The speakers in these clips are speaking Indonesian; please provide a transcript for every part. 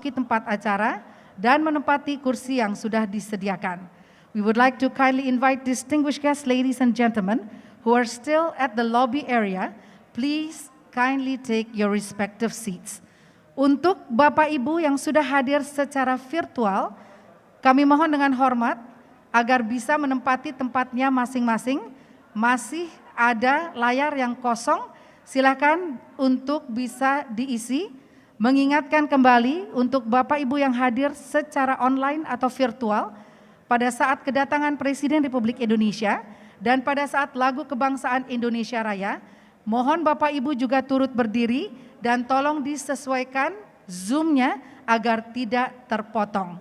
tempat acara dan menempati kursi yang sudah disediakan. We would like to kindly invite distinguished guests, ladies and gentlemen, who are still at the lobby area, please kindly take your respective seats. Untuk Bapak Ibu yang sudah hadir secara virtual, kami mohon dengan hormat agar bisa menempati tempatnya masing-masing. Masih ada layar yang kosong, silakan untuk bisa diisi. Mengingatkan kembali untuk Bapak Ibu yang hadir secara online atau virtual pada saat kedatangan Presiden Republik Indonesia dan pada saat lagu kebangsaan Indonesia Raya, mohon Bapak Ibu juga turut berdiri dan tolong disesuaikan Zoom-nya agar tidak terpotong.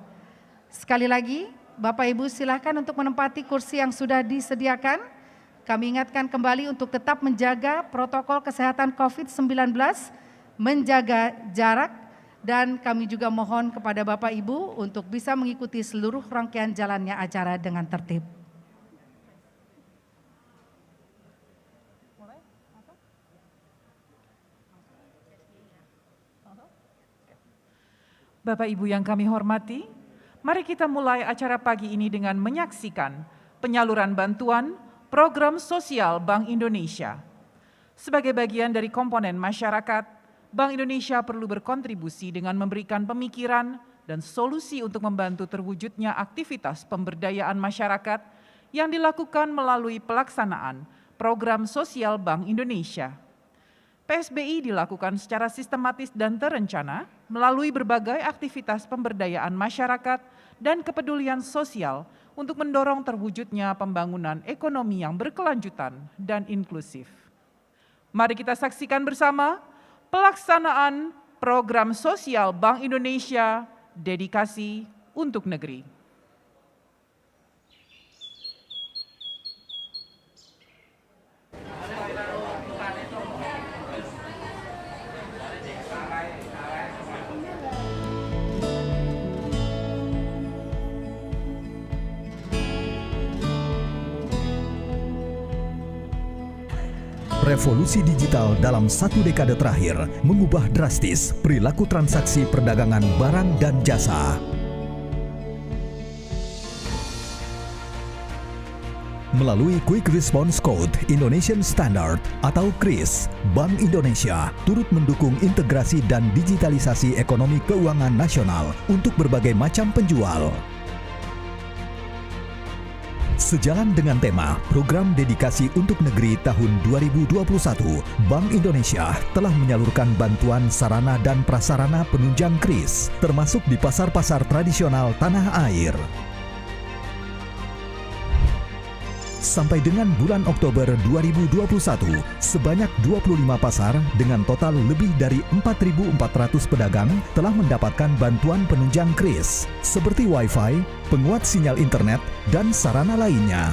Sekali lagi, Bapak Ibu silakan untuk menempati kursi yang sudah disediakan. Kami ingatkan kembali untuk tetap menjaga protokol kesehatan COVID-19, menjaga jarak, dan kami juga mohon kepada Bapak Ibu untuk bisa mengikuti seluruh rangkaian jalannya acara dengan tertib. Bapak Ibu yang kami hormati, mari kita mulai acara pagi ini dengan menyaksikan penyaluran bantuan program sosial Bank Indonesia. Sebagai bagian dari komponen masyarakat, Bank Indonesia perlu berkontribusi dengan memberikan pemikiran dan solusi untuk membantu terwujudnya aktivitas pemberdayaan masyarakat yang dilakukan melalui pelaksanaan program sosial Bank Indonesia. PSBI dilakukan secara sistematis dan terencana melalui berbagai aktivitas pemberdayaan masyarakat dan kepedulian sosial untuk mendorong terwujudnya pembangunan ekonomi yang berkelanjutan dan inklusif. Mari kita saksikan bersama pelaksanaan program sosial Bank Indonesia Dedikasi untuk Negeri. Revolusi digital dalam 1 dekade terakhir mengubah drastis perilaku transaksi perdagangan barang dan jasa. Melalui Quick Response Code Indonesian Standard atau KRIS, Bank Indonesia turut mendukung integrasi dan digitalisasi ekonomi keuangan nasional untuk berbagai macam penjual. Sejalan dengan tema Program Dedikasi untuk Negeri tahun 2021, Bank Indonesia telah menyalurkan bantuan sarana dan prasarana penunjang KRIS, termasuk di pasar-pasar tradisional tanah air. Sampai dengan bulan Oktober 2021, sebanyak 25 pasar dengan total lebih dari 4.400 pedagang telah mendapatkan bantuan penunjang KRIS, seperti Wi-Fi, penguat sinyal internet, dan sarana lainnya.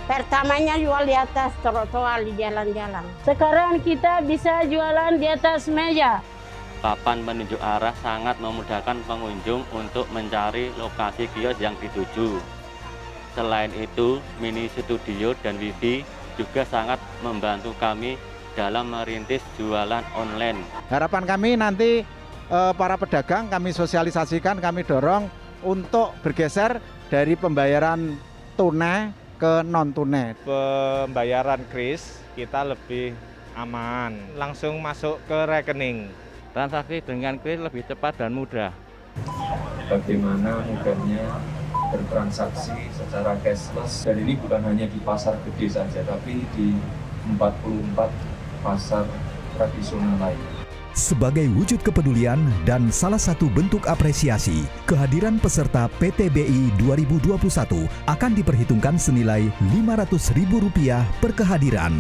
Pertamanya jual di atas trotoar di jalan-jalan. Sekarang kita bisa jualan di atas meja. Papan penunjuk arah sangat memudahkan pengunjung untuk mencari lokasi kios yang dituju. Selain itu, mini studio dan Wifi juga sangat membantu kami dalam merintis jualan online. Harapan kami nanti para pedagang kami sosialisasikan, kami dorong untuk bergeser dari pembayaran tunai ke non-tunai. Pembayaran KRIS kita lebih aman, langsung masuk ke rekening. Transaksi dengan KRIS lebih cepat dan mudah. Bagaimana mudahnya bertransaksi secara cashless, dan ini bukan hanya di pasar gede saja, tapi di 44 pasar tradisional lain. Sebagai wujud kepedulian dan salah satu bentuk apresiasi, kehadiran peserta PTBI 2021 akan diperhitungkan senilai Rp500.000 per kehadiran,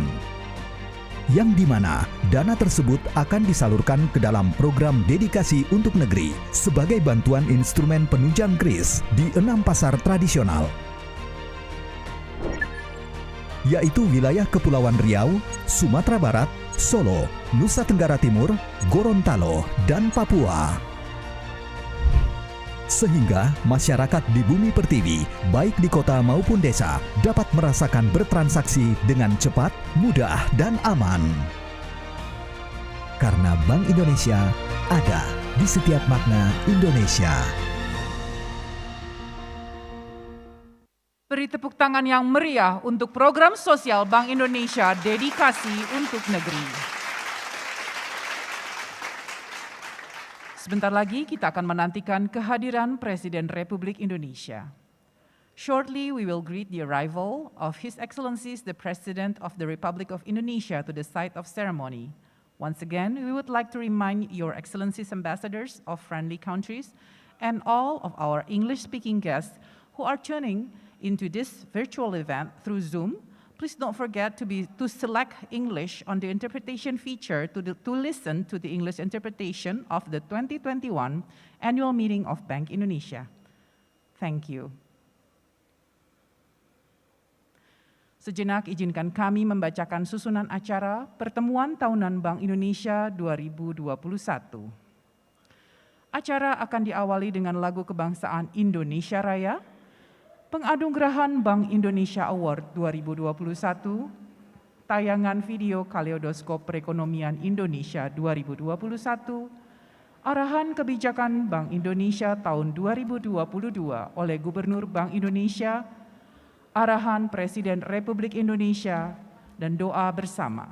yang dimana dana tersebut akan disalurkan ke dalam program dedikasi untuk negeri sebagai bantuan instrumen penunjang KRIS di 6 pasar tradisional, yaitu wilayah Kepulauan Riau, Sumatera Barat, Solo, Nusa Tenggara Timur, Gorontalo, dan Papua. Sehingga masyarakat di Bumi Pertiwi, baik di kota maupun desa, dapat merasakan bertransaksi dengan cepat, mudah, dan aman. Karena Bank Indonesia ada di setiap makna Indonesia. Beri tepuk tangan yang meriah untuk program sosial Bank Indonesia Dedikasi untuk Negeri. Sebentar lagi kita akan menantikan kehadiran Presiden Republik Indonesia. Shortly, we will greet the arrival of His Excellencies the President of the Republic of Indonesia to the site of ceremony. Once again, we would like to remind Your Excellencies ambassadors of friendly countries and all of our English-speaking guests who are tuning into this virtual event through Zoom. Please don't forget to select English on the interpretation feature to listen to the English interpretation of the 2021 Annual Meeting of Bank Indonesia. Thank you. Sejenak izinkan kami membacakan susunan acara Pertemuan Tahunan Bank Indonesia 2021. Acara akan diawali dengan lagu kebangsaan Indonesia Raya, penganugerahan Bank Indonesia Award 2021, tayangan video Kaleidoskop Perekonomian Indonesia 2021, arahan kebijakan Bank Indonesia tahun 2022 oleh Gubernur Bank Indonesia, arahan Presiden Republik Indonesia, dan doa bersama.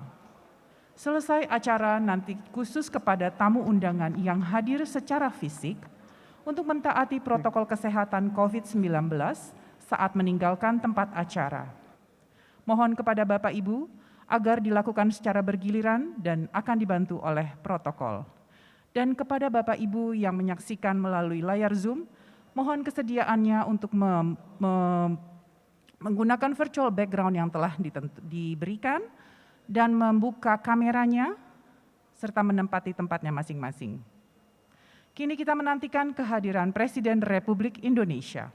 Selesai acara nanti khusus kepada tamu undangan yang hadir secara fisik untuk mentaati protokol kesehatan COVID-19 saat meninggalkan tempat acara. Mohon kepada Bapak Ibu agar dilakukan secara bergiliran dan akan dibantu oleh protokol. Dan kepada Bapak Ibu yang menyaksikan melalui layar Zoom, mohon kesediaannya untuk menggunakan virtual background yang telah diberikan dan membuka kameranya serta menempati tempatnya masing-masing. Kini kita menantikan kehadiran Presiden Republik Indonesia.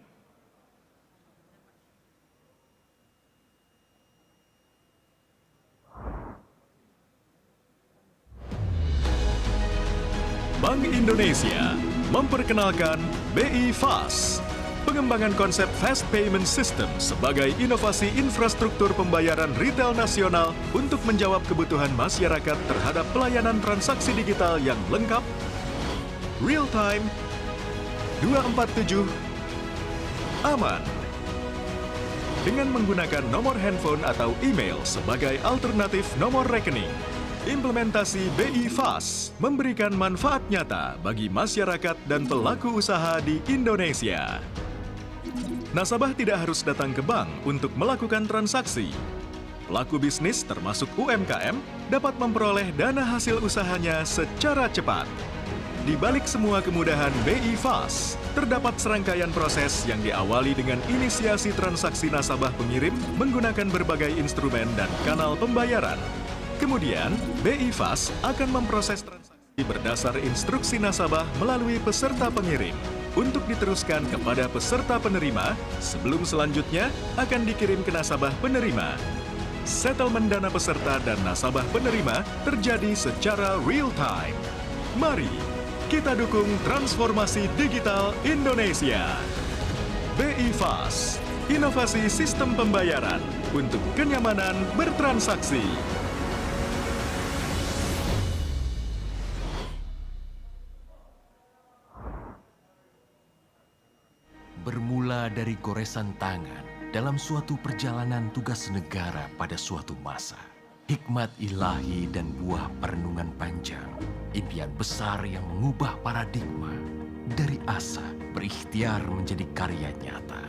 Bank Indonesia memperkenalkan BI Fast. Pengembangan konsep Fast Payment System sebagai inovasi infrastruktur pembayaran retail nasional untuk menjawab kebutuhan masyarakat terhadap pelayanan transaksi digital yang lengkap, real-time, 247, aman. Dengan menggunakan nomor handphone atau email sebagai alternatif nomor rekening, implementasi BI Fast memberikan manfaat nyata bagi masyarakat dan pelaku usaha di Indonesia. Nasabah tidak harus datang ke bank untuk melakukan transaksi. Pelaku bisnis termasuk UMKM dapat memperoleh dana hasil usahanya secara cepat. Di balik semua kemudahan BI Fast, terdapat serangkaian proses yang diawali dengan inisiasi transaksi nasabah pengirim menggunakan berbagai instrumen dan kanal pembayaran. Kemudian, BI Fast akan memproses transaksi berdasar instruksi nasabah melalui peserta pengirim untuk diteruskan kepada peserta penerima sebelum selanjutnya akan dikirim ke nasabah penerima. Settlement dana peserta dan nasabah penerima terjadi secara real time. Mari kita dukung transformasi digital Indonesia. BI Fast, inovasi sistem pembayaran untuk kenyamanan bertransaksi. Bermula dari goresan tangan dalam suatu perjalanan tugas negara pada suatu masa. Hikmat ilahi dan buah perenungan panjang, impian besar yang mengubah paradigma. Dari asa berikhtiar menjadi karya nyata.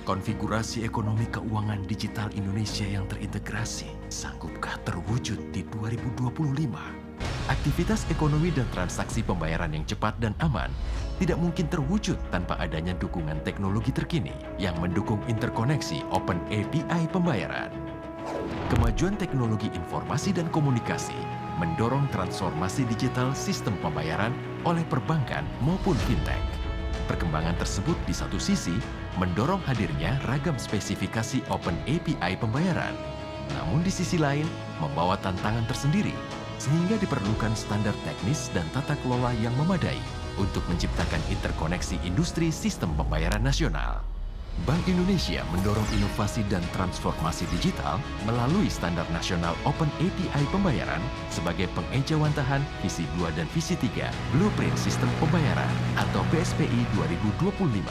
Konfigurasi ekonomi keuangan digital Indonesia yang terintegrasi, sanggupkah terwujud di 2025? Aktivitas ekonomi dan transaksi pembayaran yang cepat dan aman tidak mungkin terwujud tanpa adanya dukungan teknologi terkini yang mendukung interkoneksi Open API pembayaran. Kemajuan teknologi informasi dan komunikasi mendorong transformasi digital sistem pembayaran oleh perbankan maupun fintech. Perkembangan tersebut di satu sisi mendorong hadirnya ragam spesifikasi Open API pembayaran, namun di sisi lain membawa tantangan tersendiri sehingga diperlukan standar teknis dan tata kelola yang memadai untuk menciptakan interkoneksi industri sistem pembayaran nasional. Bank Indonesia mendorong inovasi dan transformasi digital melalui Standar Nasional Open API Pembayaran sebagai pengejawantahan Visi 2 dan Visi 3 Blueprint Sistem Pembayaran atau BSPI 2025.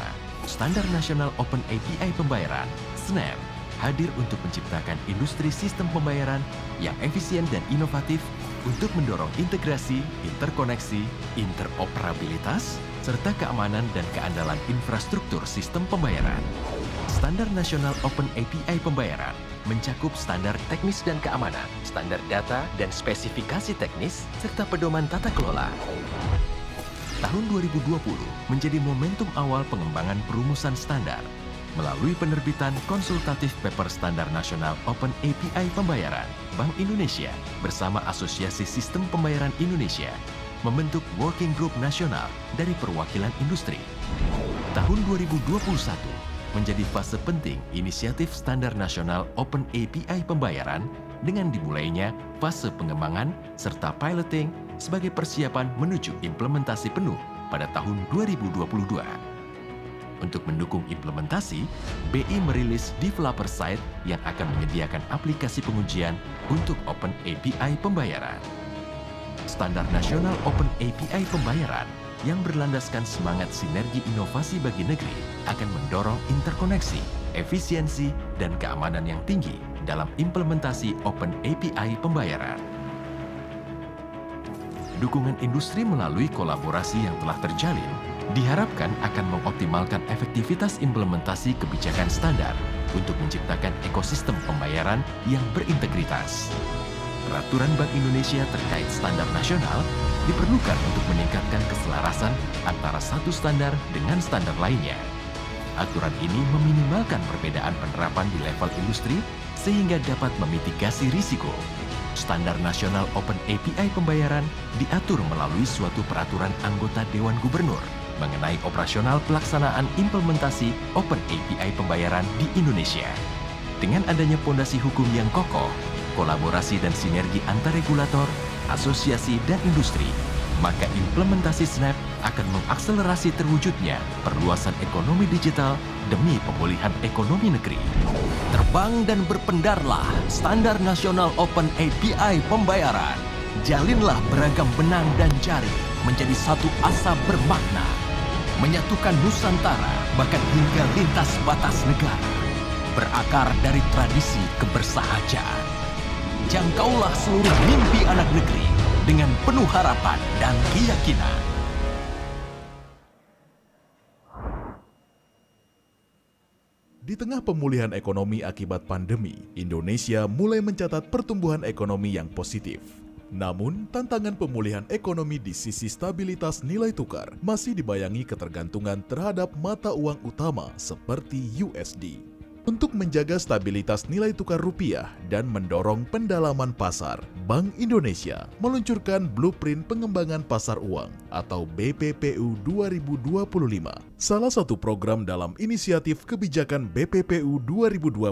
Standar Nasional Open API Pembayaran, SNAP, hadir untuk menciptakan industri sistem pembayaran yang efisien dan inovatif untuk mendorong integrasi, interkoneksi, interoperabilitas, serta keamanan dan keandalan infrastruktur sistem pembayaran. Standar Nasional Open API Pembayaran mencakup standar teknis dan keamanan, standar data dan spesifikasi teknis, serta pedoman tata kelola. Tahun 2020 menjadi momentum awal pengembangan perumusan standar melalui penerbitan konsultatif paper Standar Nasional Open API Pembayaran. Bank Indonesia bersama Asosiasi Sistem Pembayaran Indonesia membentuk Working Group Nasional dari perwakilan industri. Tahun 2021 menjadi fase penting inisiatif Standar Nasional Open API Pembayaran dengan dimulainya fase pengembangan serta piloting sebagai persiapan menuju implementasi penuh pada tahun 2022. Untuk mendukung implementasi, BI merilis developer site yang akan menyediakan aplikasi pengujian untuk Open API Pembayaran. Standar Nasional Open API Pembayaran yang berlandaskan semangat sinergi inovasi bagi negeri akan mendorong interkoneksi, efisiensi, dan keamanan yang tinggi dalam implementasi Open API Pembayaran. Dukungan industri melalui kolaborasi yang telah terjalin diharapkan akan mengoptimalkan efektivitas implementasi kebijakan standar untuk menciptakan ekosistem pembayaran yang berintegritas. Peraturan Bank Indonesia terkait standar nasional diperlukan untuk meningkatkan keselarasan antara satu standar dengan standar lainnya. Aturan ini meminimalkan perbedaan penerapan di level industri sehingga dapat memitigasi risiko. Standar Nasional Open API Pembayaran diatur melalui suatu peraturan anggota Dewan Gubernur mengenai operasional pelaksanaan implementasi Open API Pembayaran di Indonesia. Dengan adanya pondasi hukum yang kokoh, kolaborasi dan sinergi antar regulator, asosiasi, dan industri, maka implementasi SNAP akan mengakselerasi terwujudnya perluasan ekonomi digital demi pemulihan ekonomi negeri. Terbang dan berpendarlah Standar Nasional Open API Pembayaran. Jalinlah beragam benang dan jari menjadi satu asa bermakna, menyatukan Nusantara bahkan hingga lintas batas negara, berakar dari tradisi kebersahajan. Jangkaulah seluruh mimpi anak negeri dengan penuh harapan dan keyakinan. Di tengah pemulihan ekonomi akibat pandemi, Indonesia mulai mencatat pertumbuhan ekonomi yang positif. Namun, tantangan pemulihan ekonomi di sisi stabilitas nilai tukar masih dibayangi ketergantungan terhadap mata uang utama seperti USD. Untuk menjaga stabilitas nilai tukar rupiah dan mendorong pendalaman pasar, Bank Indonesia meluncurkan Blueprint Pengembangan Pasar Uang atau BPPU 2025. Salah satu program dalam inisiatif kebijakan BPPU 2025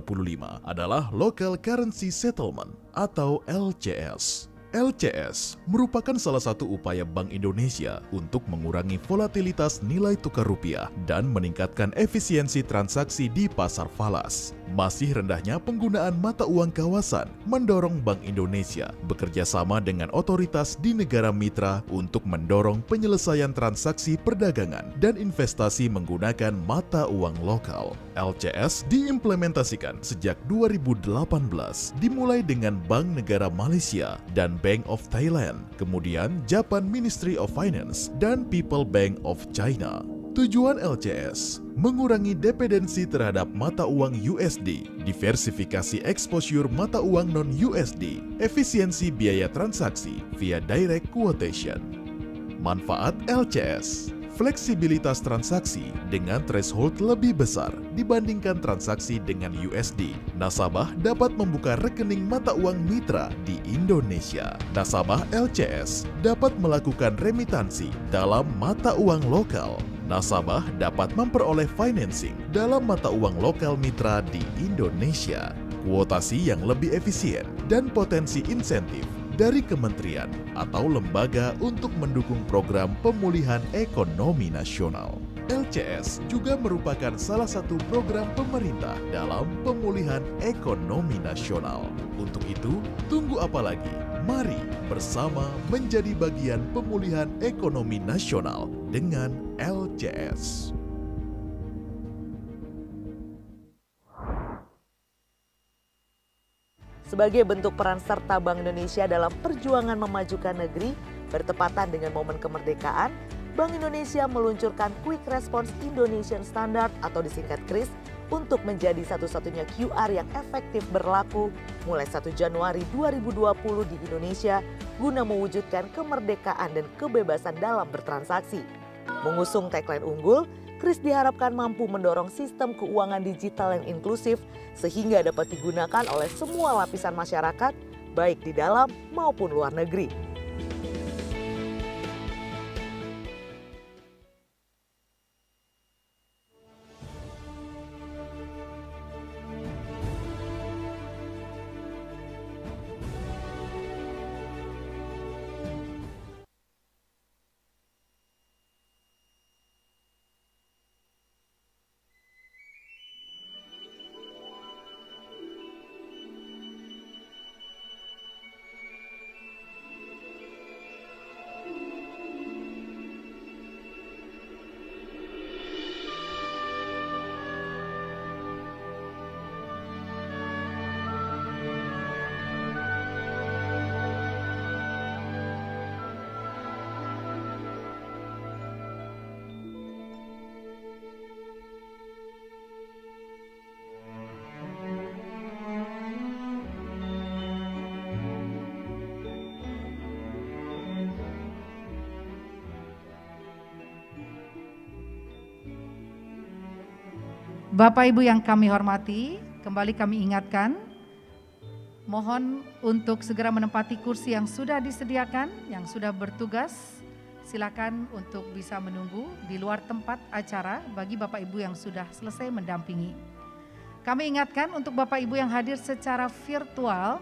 adalah Local Currency Settlement atau LCS. LCS merupakan salah satu upaya Bank Indonesia untuk mengurangi volatilitas nilai tukar rupiah dan meningkatkan efisiensi transaksi di pasar falas. Masih rendahnya penggunaan mata uang kawasan mendorong Bank Indonesia bekerja sama dengan otoritas di negara mitra untuk mendorong penyelesaian transaksi perdagangan dan investasi menggunakan mata uang lokal. LCS diimplementasikan sejak 2018, dimulai dengan Bank Negara Malaysia dan Bank of Thailand, kemudian Japan Ministry of Finance dan People Bank of China. Tujuan LCS mengurangi dependensi terhadap mata uang USD, diversifikasi exposure mata uang non-USD, efisiensi biaya transaksi via direct quotation. Manfaat LCS: fleksibilitas transaksi dengan threshold lebih besar dibandingkan transaksi dengan USD. Nasabah dapat membuka rekening mata uang mitra di Indonesia. Nasabah LCS dapat melakukan remitansi dalam mata uang lokal. Nasabah dapat memperoleh financing dalam mata uang lokal mitra di Indonesia. Kuotasi yang lebih efisien dan potensi insentif dari kementerian atau lembaga untuk mendukung program pemulihan ekonomi nasional. LCS juga merupakan salah satu program pemerintah dalam pemulihan ekonomi nasional. Untuk itu, tunggu apa lagi? Mari bersama menjadi bagian pemulihan ekonomi nasional dengan LCS. Sebagai bentuk peran serta Bank Indonesia dalam perjuangan memajukan negeri, bertepatan dengan momen kemerdekaan, Bank Indonesia meluncurkan Quick Response Indonesian Standard atau disingkat KRIS untuk menjadi satu-satunya QR yang efektif berlaku mulai 1 Januari 2020 di Indonesia guna mewujudkan kemerdekaan dan kebebasan dalam bertransaksi. Mengusung tagline unggul, KRIS diharapkan mampu mendorong sistem keuangan digital yang inklusif sehingga dapat digunakan oleh semua lapisan masyarakat, baik di dalam maupun luar negeri. Bapak Ibu yang kami hormati, kembali kami ingatkan, mohon untuk segera menempati kursi yang sudah disediakan, yang sudah bertugas. Silakan untuk bisa menunggu di luar tempat acara bagi Bapak Ibu yang sudah selesai mendampingi. Kami ingatkan untuk Bapak Ibu yang hadir secara virtual,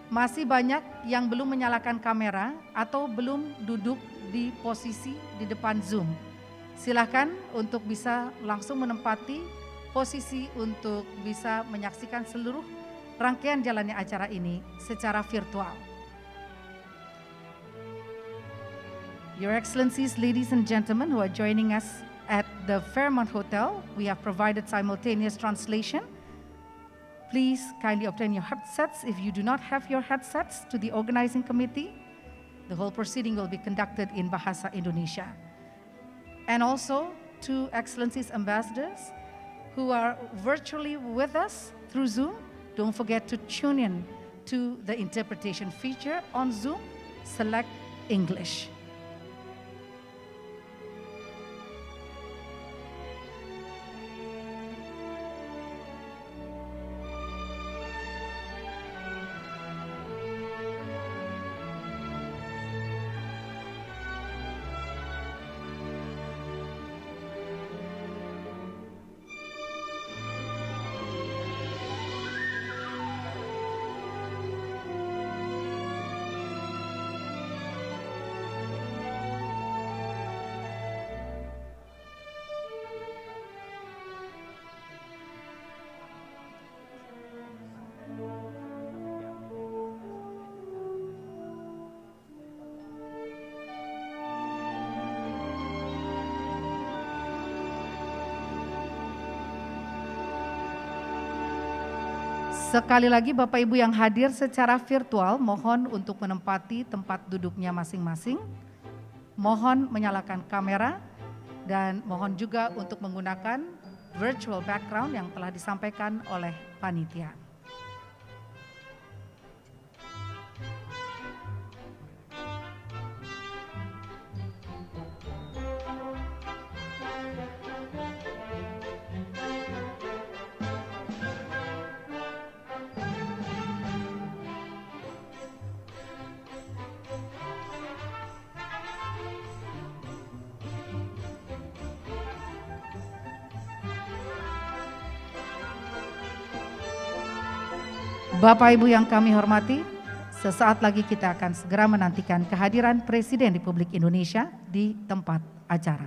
masih banyak yang belum menyalakan kamera atau belum duduk di posisi di depan Zoom. Silakan untuk bisa langsung menempati posisi untuk bisa menyaksikan seluruh rangkaian jalannya acara ini secara virtual. Your Excellencies, ladies and gentlemen who are joining us at the Fairmont Hotel, we have provided simultaneous translation. Please kindly obtain your headsets. If you do not have your headsets, to the organizing committee, the whole proceeding will be conducted in Bahasa Indonesia. And also to Excellencies ambassadors who are virtually with us through Zoom, don't forget to tune in to the interpretation feature on Zoom, select English. Sekali lagi Bapak Ibu yang hadir secara virtual, mohon untuk menempati tempat duduknya masing-masing. Mohon menyalakan kamera dan mohon juga untuk menggunakan virtual background yang telah disampaikan oleh panitia. Bapak Ibu yang kami hormati, sesaat lagi kita akan segera menantikan kehadiran Presiden Republik Indonesia di tempat acara.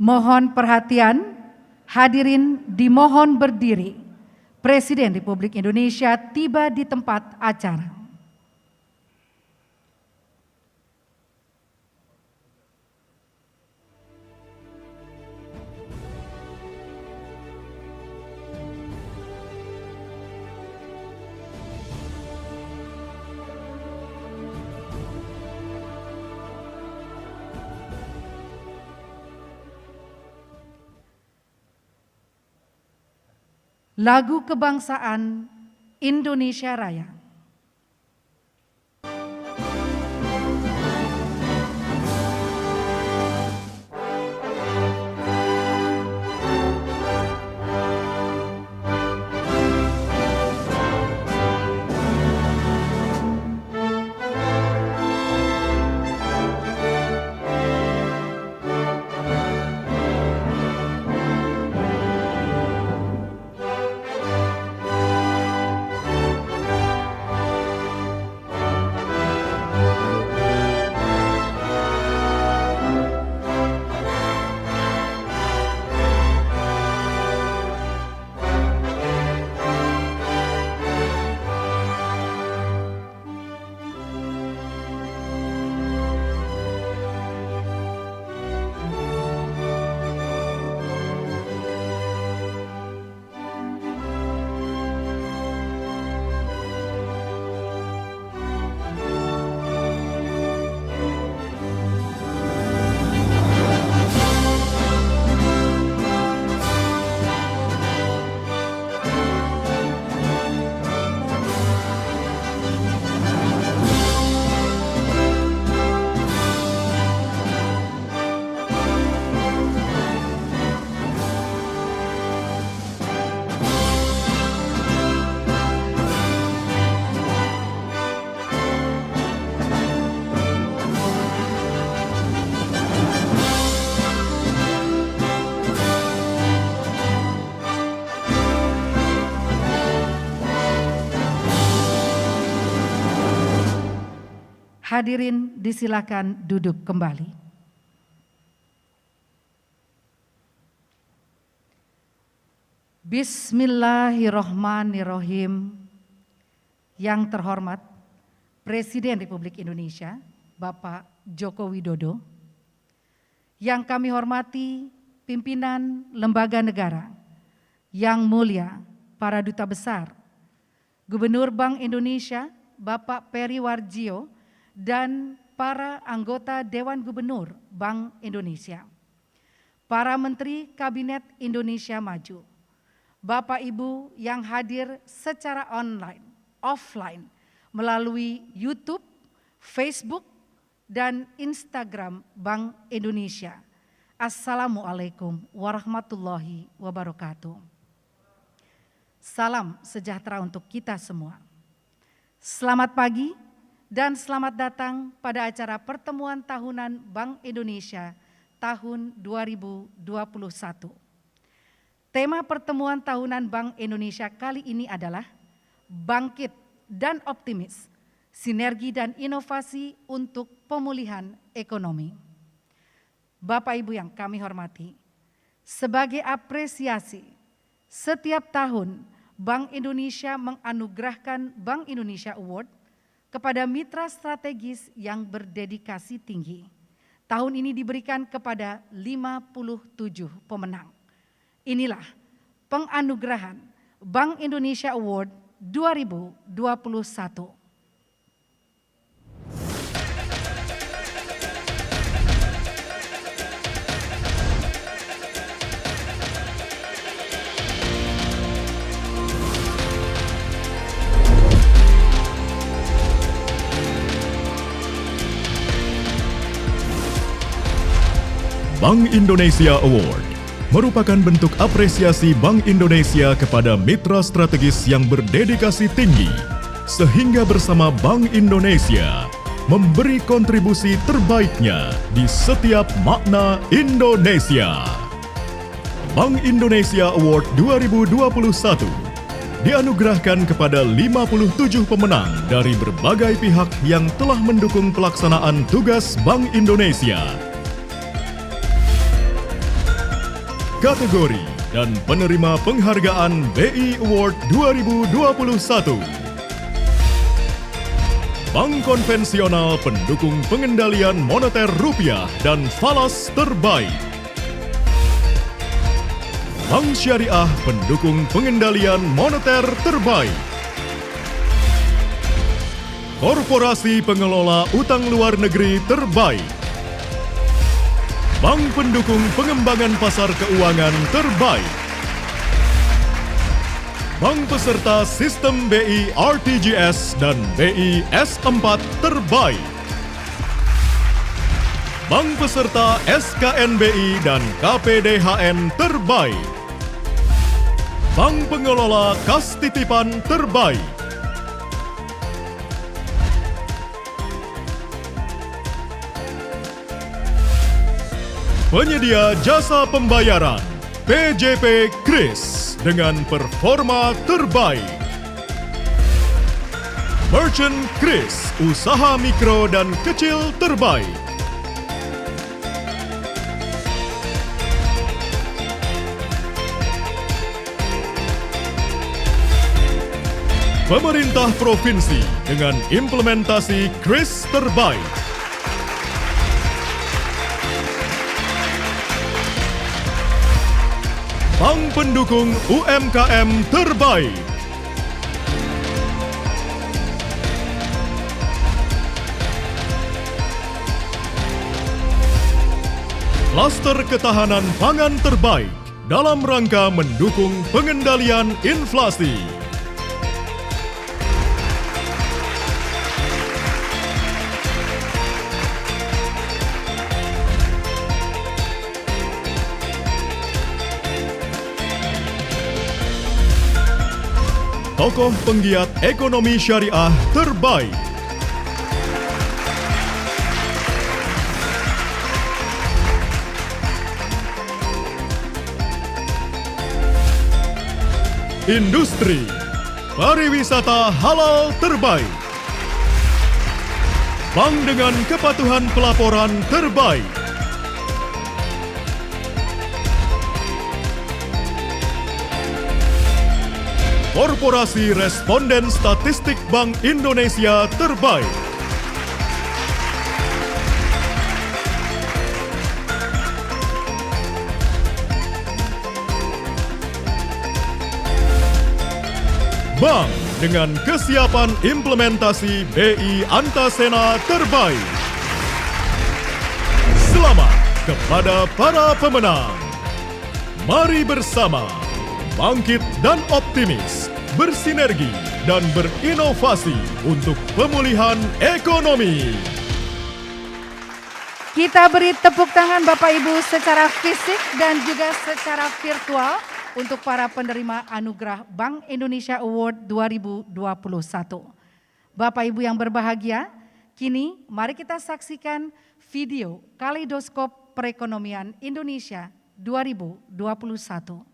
Mohon perhatian, hadirin dimohon berdiri. Presiden Republik Indonesia tiba di tempat acara. Lagu Kebangsaan Indonesia Raya. Hadirin disilakan duduk kembali. Bismillahirrohmanirrohim. Yang terhormat Presiden Republik Indonesia, Bapak Joko Widodo. Yang kami hormati pimpinan lembaga negara, yang mulia para duta besar, Gubernur Bank Indonesia, Bapak Peri Warjio, dan para anggota Dewan Gubernur Bank Indonesia, para Menteri Kabinet Indonesia Maju, Bapak Ibu yang hadir secara online, offline, melalui YouTube, Facebook, dan Instagram Bank Indonesia. Assalamualaikum warahmatullahi wabarakatuh. Salam sejahtera untuk kita semua. Selamat pagi dan selamat datang pada acara pertemuan tahunan Bank Indonesia tahun 2021. Tema pertemuan tahunan Bank Indonesia kali ini adalah Bangkit dan Optimis, Sinergi dan Inovasi untuk Pemulihan Ekonomi. Bapak Ibu yang kami hormati, sebagai apresiasi, setiap tahun Bank Indonesia menganugerahkan Bank Indonesia Award kepada mitra strategis yang berdedikasi tinggi. Tahun ini diberikan kepada 57 pemenang. Inilah penganugerahan Bank Indonesia Award 2021. Bank Indonesia Award merupakan bentuk apresiasi Bank Indonesia kepada mitra strategis yang berdedikasi tinggi, sehingga bersama Bank Indonesia memberi kontribusi terbaiknya di setiap makna Indonesia. Bank Indonesia Award 2021 dianugerahkan kepada 57 pemenang dari berbagai pihak yang telah mendukung pelaksanaan tugas Bank Indonesia. kategori dan penerima penghargaan BI Award 2021. Bank konvensional pendukung pengendalian moneter rupiah dan falas terbaik. Bank Syariah pendukung pengendalian moneter terbaik. Korporasi pengelola utang luar negeri terbaik. Bank pendukung pengembangan pasar keuangan terbaik. Bank peserta sistem BI RTGS dan BI S4 terbaik. Bank peserta SKNBI dan KPDHN terbaik. Bank pengelola kas titipan terbaik. Penyedia jasa pembayaran PJP Kris dengan performa terbaik. Merchant Kris, usaha mikro dan kecil terbaik. Pemerintah provinsi dengan implementasi Kris terbaik. Bank pendukung UMKM terbaik. Klaster ketahanan pangan terbaik dalam rangka mendukung pengendalian inflasi. Tokoh penggiat ekonomi syariah terbaik. Industri pariwisata halal terbaik. Bank dengan kepatuhan pelaporan terbaik. Korporasi Responden Statistik Bank Indonesia terbaik. Bank dengan kesiapan implementasi BI Antasena terbaik. Selamat kepada para pemenang. Mari bersama bangkit dan optimis, bersinergi dan berinovasi untuk pemulihan ekonomi. Kita beri tepuk tangan Bapak Ibu secara fisik dan juga secara virtual untuk para penerima anugerah Bank Indonesia Award 2021. Bapak Ibu yang berbahagia, kini mari kita saksikan video Kaleidoskop Perekonomian Indonesia 2021.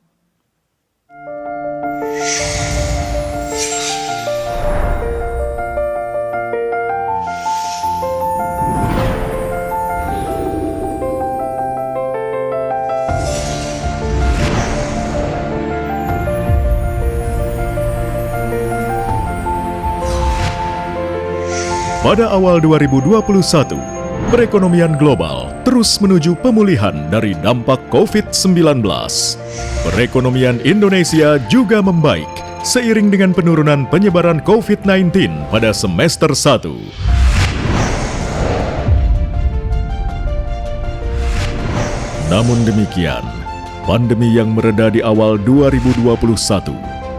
Pada awal 2021, perekonomian global terus menuju pemulihan dari dampak COVID-19. Perekonomian Indonesia juga membaik seiring dengan penurunan penyebaran COVID-19 pada semester 1. Namun demikian, pandemi yang mereda di awal 2021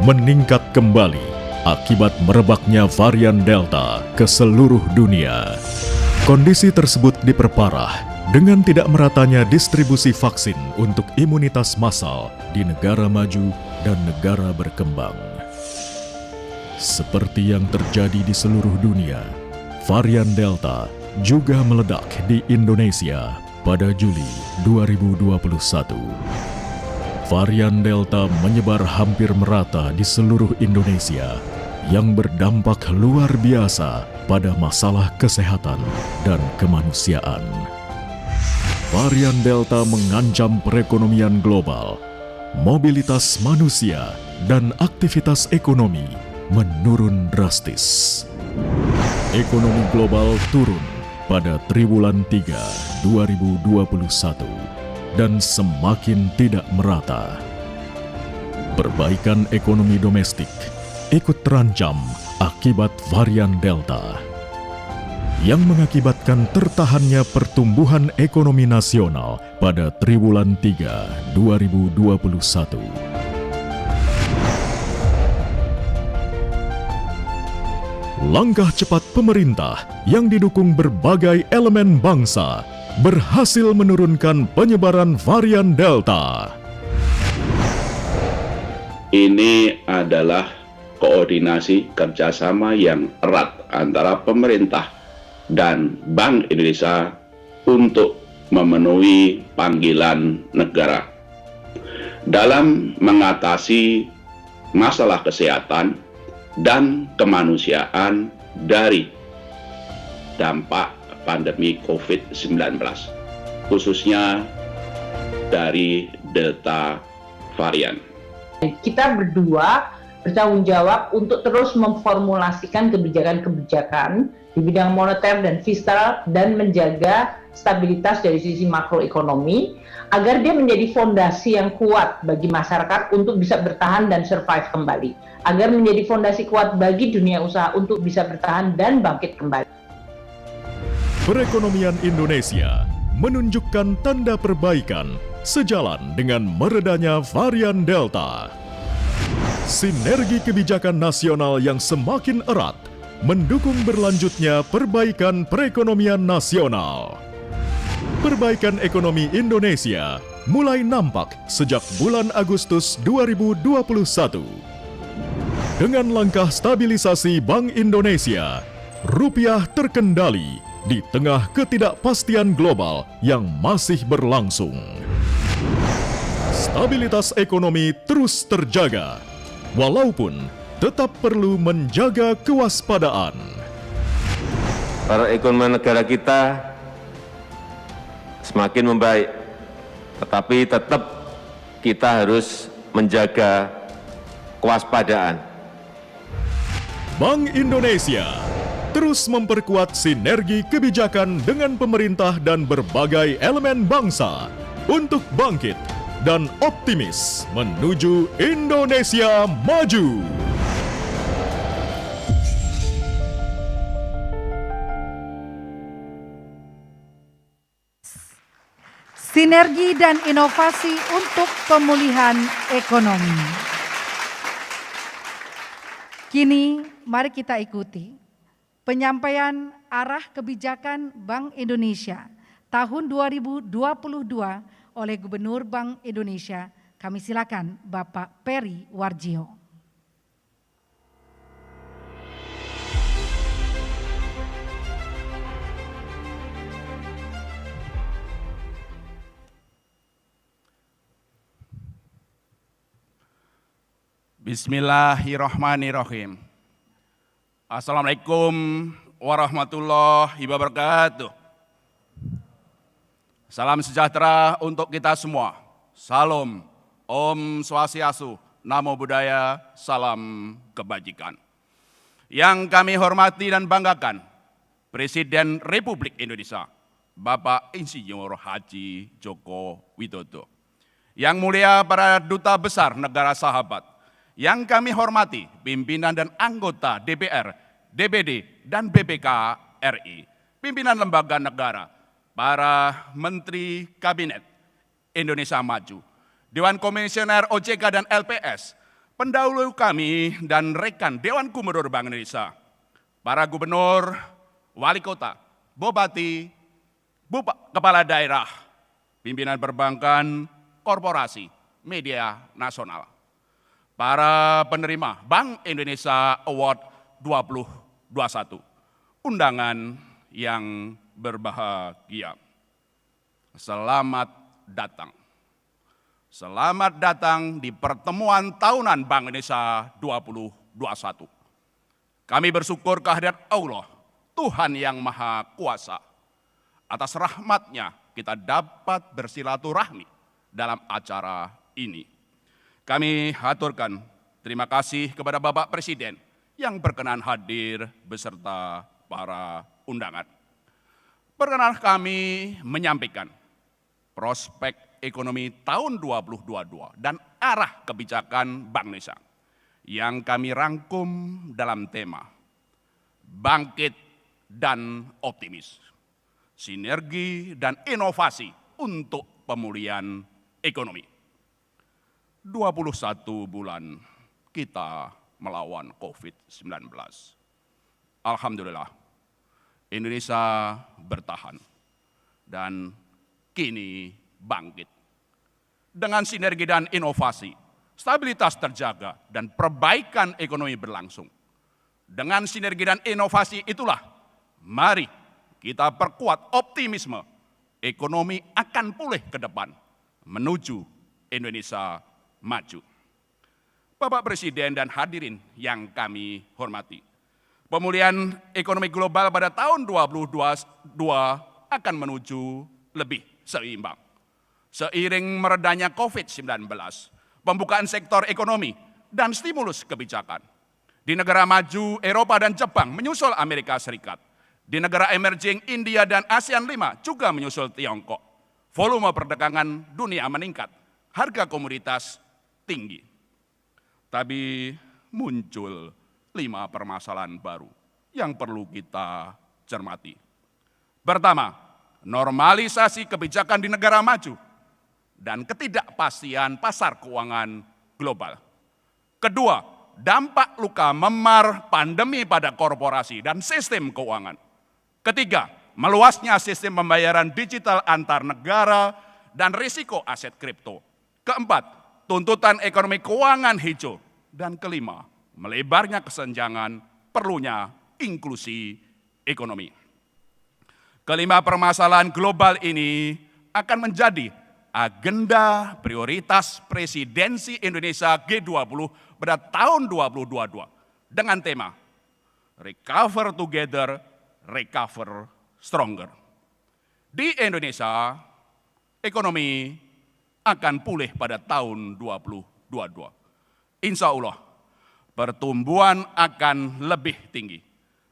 meningkat kembali akibat merebaknya varian Delta ke seluruh dunia. Kondisi tersebut diperparah dengan tidak meratanya distribusi vaksin untuk imunitas massal di negara maju dan negara berkembang. Seperti yang terjadi di seluruh dunia, varian Delta juga meledak di Indonesia pada Juli 2021. Varian Delta menyebar hampir merata di seluruh Indonesia yang berdampak luar biasa pada masalah kesehatan dan kemanusiaan. Varian Delta mengancam perekonomian global. Mobilitas manusia dan aktivitas ekonomi menurun drastis. Ekonomi global turun pada triwulan 3 2021 dan semakin tidak merata. Perbaikan ekonomi domestik ikut terancam akibat varian Delta yang mengakibatkan tertahannya pertumbuhan ekonomi nasional pada triwulan 3 2021. Langkah cepat pemerintah yang didukung berbagai elemen bangsa berhasil menurunkan penyebaran varian Delta. Ini adalah koordinasi kerjasama yang erat antara pemerintah dan Bank Indonesia untuk memenuhi panggilan negara dalam mengatasi masalah kesehatan dan kemanusiaan dari dampak pandemi COVID-19, khususnya dari Delta varian. Kita berdua bertanggung jawab untuk terus memformulasikan kebijakan-kebijakan di bidang moneter dan fiskal dan menjaga stabilitas dari sisi makroekonomi agar dia menjadi fondasi yang kuat bagi masyarakat untuk bisa bertahan dan survive kembali, agar menjadi fondasi kuat bagi dunia usaha untuk bisa bertahan dan bangkit kembali. Perekonomian Indonesia menunjukkan tanda perbaikan sejalan dengan meredanya varian Delta. Sinergi kebijakan nasional yang semakin erat mendukung berlanjutnya perbaikan perekonomian nasional. Perbaikan ekonomi Indonesia mulai nampak sejak bulan Agustus 2021. Dengan langkah stabilisasi Bank Indonesia, rupiah terkendali di tengah ketidakpastian global yang masih berlangsung. Stabilitas ekonomi terus terjaga, walaupun tetap perlu menjaga kewaspadaan. Perekonomian negara kita semakin membaik, tetapi tetap kita harus menjaga kewaspadaan. Bank Indonesia terus memperkuat sinergi kebijakan dengan pemerintah dan berbagai elemen bangsa untuk bangkit dan optimis menuju Indonesia maju. Sinergi dan inovasi untuk pemulihan ekonomi. Kini mari kita ikuti penyampaian arah kebijakan Bank Indonesia tahun 2022 oleh Gubernur Bank Indonesia. Kami silakan Bapak Peri Warjio. Bismillahirrahmanirrahim. Assalamualaikum warahmatullahi wabarakatuh. Salam sejahtera untuk kita semua. Salam, Om Swastiastu, Namo Buddhaya, salam kebajikan. Yang kami hormati dan banggakan, Presiden Republik Indonesia, Bapak Insinyur Haji Joko Widodo. Yang mulia para duta besar negara sahabat, yang kami hormati pimpinan dan anggota DPR, DPD, dan BPK RI, pimpinan lembaga negara, para Menteri Kabinet Indonesia Maju, Dewan Komisioner OJK dan LPS, pendahulu kami dan rekan Dewan Gubernur Bank Indonesia, para gubernur, wali kota, bupati, kepala daerah, pimpinan perbankan, korporasi, media nasional, para penerima Bank Indonesia Award 2021, undangan yang berbahagia. Selamat datang. Selamat datang di pertemuan tahunan Bank Indonesia 2021. Kami bersyukur kehadirat Allah, Tuhan yang Maha Kuasa, atas rahmat-Nya kita dapat bersilaturahmi dalam acara ini. Kami haturkan terima kasih kepada Bapak Presiden yang berkenan hadir beserta para undangan. Perkenan kami menyampaikan prospek ekonomi tahun 2022 dan arah kebijakan Bank Indonesia yang kami rangkum dalam tema bangkit dan optimis, sinergi dan inovasi untuk pemulihan ekonomi. 21 bulan kita melawan COVID-19. Alhamdulillah, Indonesia bertahan dan kini bangkit. Dengan sinergi dan inovasi, stabilitas terjaga dan perbaikan ekonomi berlangsung. Dengan sinergi dan inovasi itulah, mari kita perkuat optimisme ekonomi akan pulih ke depan menuju Indonesia maju. Bapak Presiden dan hadirin yang kami hormati, pemulihan ekonomi global pada tahun 2022 akan menuju lebih seimbang. Seiring meredanya COVID-19, pembukaan sektor ekonomi, dan stimulus kebijakan. Di negara maju, Eropa dan Jepang menyusul Amerika Serikat. Di negara emerging, India dan ASEAN 5 juga menyusul Tiongkok. Volume perdagangan dunia meningkat, harga komoditas tinggi. Tapi muncul 5 permasalahan baru yang perlu kita cermati. Pertama, normalisasi kebijakan di negara maju dan ketidakpastian pasar keuangan global. Kedua, dampak luka memar pandemi pada korporasi dan sistem keuangan. Ketiga, meluasnya sistem pembayaran digital antar negara dan risiko aset kripto. Keempat, tuntutan ekonomi keuangan hijau. Dan kelima, melebarnya kesenjangan, perlunya inklusi ekonomi. Kelima permasalahan global ini akan menjadi agenda prioritas presidensi Indonesia G20 pada tahun 2022 dengan tema Recover Together, Recover Stronger. Di Indonesia, ekonomi akan pulih pada tahun 2022. Insya Allah, pertumbuhan akan lebih tinggi,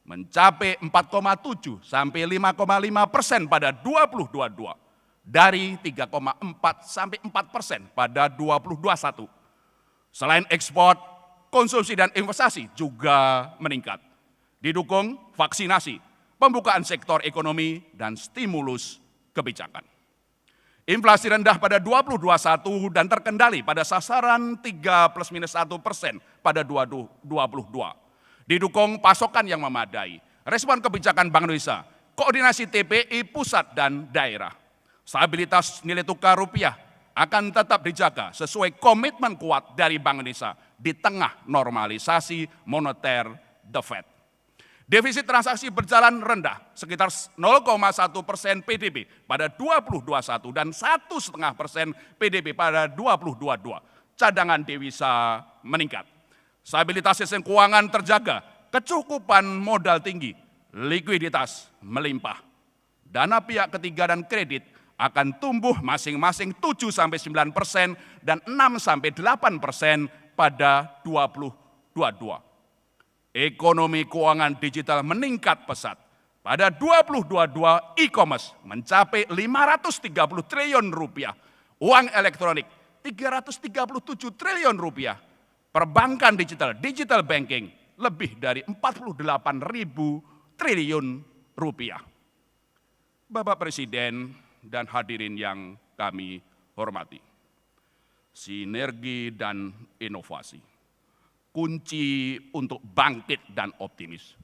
mencapai 4,7 sampai 5,5% pada 2022 dari 3,4 sampai 4% pada 2021. Selain ekspor, konsumsi dan investasi juga meningkat. Didukung vaksinasi, pembukaan sektor ekonomi, dan stimulus kebijakan. Inflasi rendah pada 2021 dan terkendali pada sasaran 3+-1% pada 2022. Didukung pasokan yang memadai, respon kebijakan Bank Indonesia, koordinasi TPI pusat dan daerah. Stabilitas nilai tukar rupiah akan tetap dijaga sesuai komitmen kuat dari Bank Indonesia di tengah normalisasi moneter The Fed. Defisit transaksi berjalan rendah sekitar 0,1% PDB pada 2021 dan 1,5% PDB pada 2022. Cadangan devisa meningkat. Stabilitas sistem keuangan terjaga, kecukupan modal tinggi, likuiditas melimpah. Dana pihak ketiga dan kredit akan tumbuh masing-masing 7-9% dan 6-8% pada 2022. Ekonomi keuangan digital meningkat pesat. Pada 2022, e-commerce mencapai 530 triliun rupiah. Uang elektronik 337 triliun rupiah. Perbankan digital banking lebih dari 48.000 triliun rupiah. Bapak Presiden dan hadirin yang kami hormati. Sinergi dan inovasi, kunci untuk bangkit dan optimis.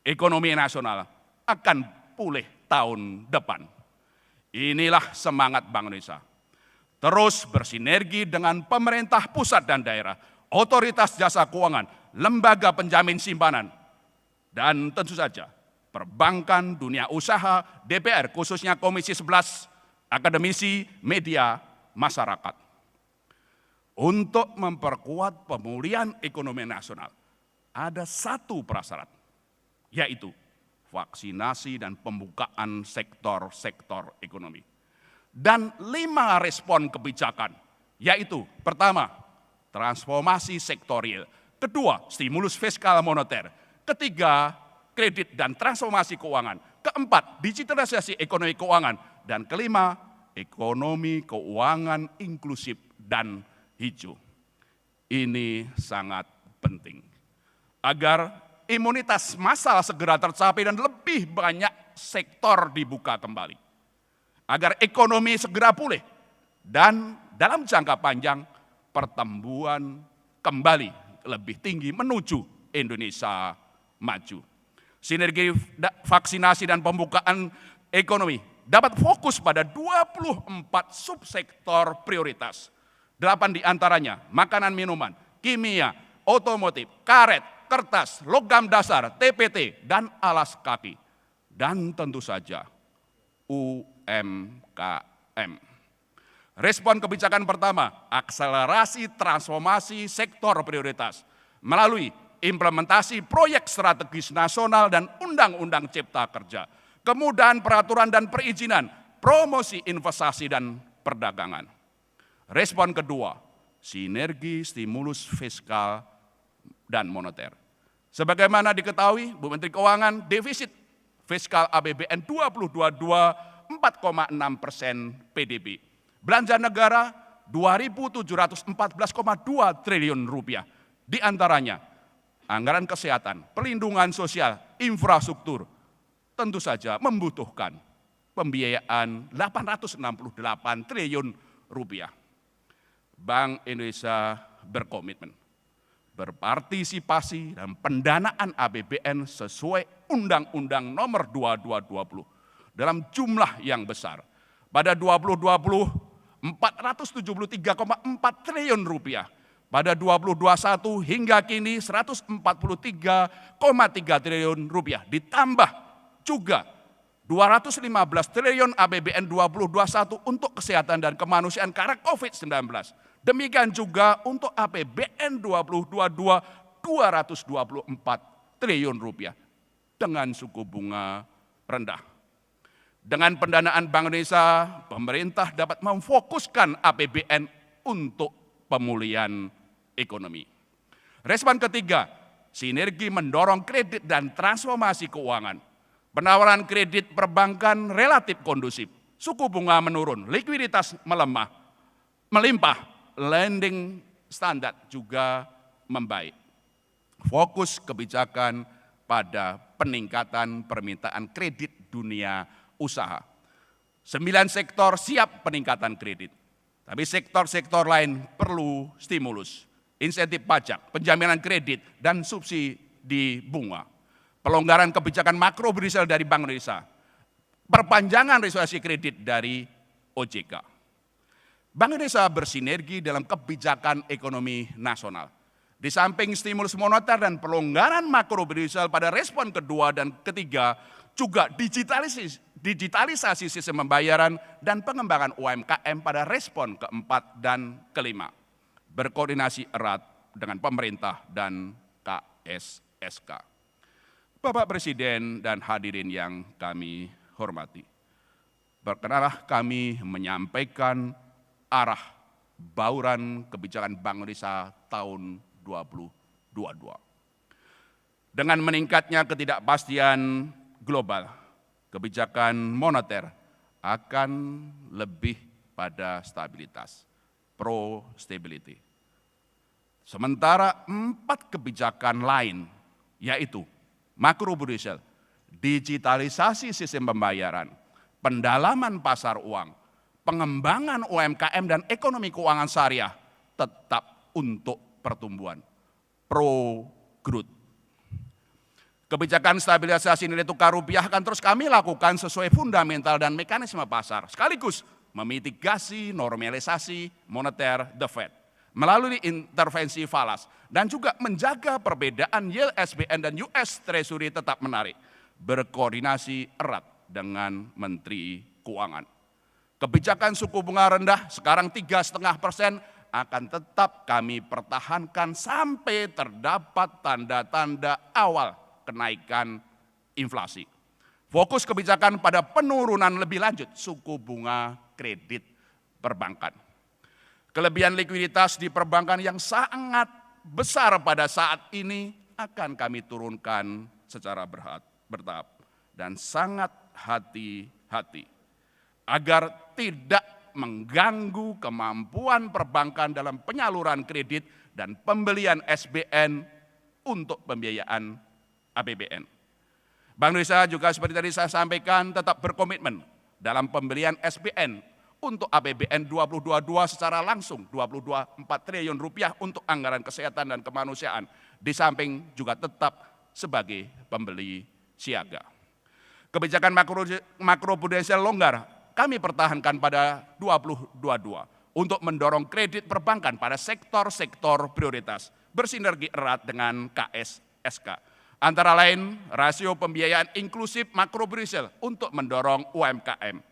Ekonomi nasional akan pulih tahun depan. Inilah semangat Bank Indonesia. Terus bersinergi dengan pemerintah pusat dan daerah, otoritas jasa keuangan, lembaga penjamin simpanan, dan tentu saja perbankan, dunia usaha, DPR, khususnya Komisi 11, akademisi, media, masyarakat. Untuk memperkuat pemulihan ekonomi nasional, ada satu prasyarat, yaitu vaksinasi dan pembukaan sektor-sektor ekonomi. dan 5 respon kebijakan, yaitu pertama, transformasi sektorial, kedua, stimulus fiskal moneter, ketiga, kredit dan transformasi keuangan, keempat, digitalisasi ekonomi keuangan, dan kelima, ekonomi keuangan inklusif dan hijau. Ini sangat penting agar imunitas massal segera tercapai dan lebih banyak sektor dibuka kembali. Agar ekonomi segera pulih dan dalam jangka panjang pertumbuhan kembali lebih tinggi menuju Indonesia maju. Sinergi vaksinasi dan pembukaan ekonomi dapat fokus pada 24 subsektor prioritas. 8 diantaranya makanan minuman, kimia, otomotif, karet, kertas, logam dasar, TPT, dan alas kaki. Dan tentu saja UMKM. Respon kebijakan pertama, akselerasi transformasi sektor prioritas melalui implementasi proyek strategis nasional dan Undang-Undang Cipta Kerja, kemudahan peraturan dan perizinan, promosi investasi dan perdagangan. Respon kedua, sinergi stimulus fiskal dan moneter. Sebagaimana diketahui, Bu Menteri Keuangan, defisit fiskal APBN 2022 4,6% PDB. Belanja negara 2.714,2 triliun rupiah. Di antaranya anggaran kesehatan, perlindungan sosial, infrastruktur tentu saja membutuhkan pembiayaan 868 triliun rupiah. Bank Indonesia berkomitmen berpartisipasi dalam pendanaan APBN sesuai Undang-Undang Nomor 2220 dalam jumlah yang besar. Pada 2020 473,4 triliun rupiah. Pada 2021 hingga kini 143,3 triliun rupiah. Ditambah juga 215 triliun APBN 2021 untuk kesehatan dan kemanusiaan karena COVID-19. Demikian juga untuk APBN 2022 224 triliun rupiah dengan suku bunga rendah. Dengan pendanaan Bank Indonesia, pemerintah dapat memfokuskan APBN untuk pemulihan ekonomi. Respon ketiga, sinergi mendorong kredit dan transformasi keuangan. Penawaran kredit perbankan relatif kondusif, suku bunga menurun, likuiditas melimpah, lending standar juga membaik. Fokus kebijakan pada peningkatan permintaan kredit dunia usaha. 9 sektor siap peningkatan kredit, tapi sektor-sektor lain perlu stimulus, insentif pajak, penjaminan kredit, dan subsidi bunga. Pelonggaran kebijakan makro berdasar dari Bank Indonesia, perpanjangan resolusi kredit dari OJK. Bank Indonesia bersinergi dalam kebijakan ekonomi nasional. Di samping stimulus moneter dan pelonggaran makro berdasar pada respon kedua dan ketiga, juga digitalisasi sistem pembayaran dan pengembangan UMKM pada respon keempat dan kelima. Berkoordinasi erat dengan pemerintah dan KSSK. Bapak Presiden dan hadirin yang kami hormati, perkenanlah kami menyampaikan arah bauran kebijakan Bank Indonesia tahun 2022. Dengan meningkatnya ketidakpastian global, kebijakan moneter akan lebih pada stabilitas, pro-stability. Sementara 4 kebijakan lain, yaitu makro-prudential, digitalisasi sistem pembayaran, pendalaman pasar uang, pengembangan UMKM dan ekonomi keuangan syariah tetap untuk pertumbuhan, pro-growth. Kebijakan stabilisasi nilai tukar rupiah akan terus kami lakukan sesuai fundamental dan mekanisme pasar, sekaligus memitigasi normalisasi moneter The Fed melalui intervensi falas dan juga menjaga perbedaan yield SBN dan US Treasury tetap menarik, berkoordinasi erat dengan Menteri Keuangan. Kebijakan suku bunga rendah sekarang 3,5% akan tetap kami pertahankan sampai terdapat tanda-tanda awal kenaikan inflasi. Fokus kebijakan pada penurunan lebih lanjut suku bunga kredit perbankan. Kelebihan likuiditas di perbankan yang sangat besar pada saat ini akan kami turunkan secara bertahap dan sangat hati-hati agar tidak mengganggu kemampuan perbankan dalam penyaluran kredit dan pembelian SBN untuk pembiayaan APBN. Bank Indonesia juga seperti tadi saya sampaikan tetap berkomitmen dalam pembelian SBN untuk APBN 2022 secara langsung 22,4 triliun rupiah untuk anggaran kesehatan dan kemanusiaan, di samping juga tetap sebagai pembeli siaga. Kebijakan makroprudensial longgar kami pertahankan pada 2022 untuk mendorong kredit perbankan pada sektor-sektor prioritas bersinergi erat dengan KSSK. Antara lain rasio pembiayaan inklusif makroprudensial untuk mendorong UMKM.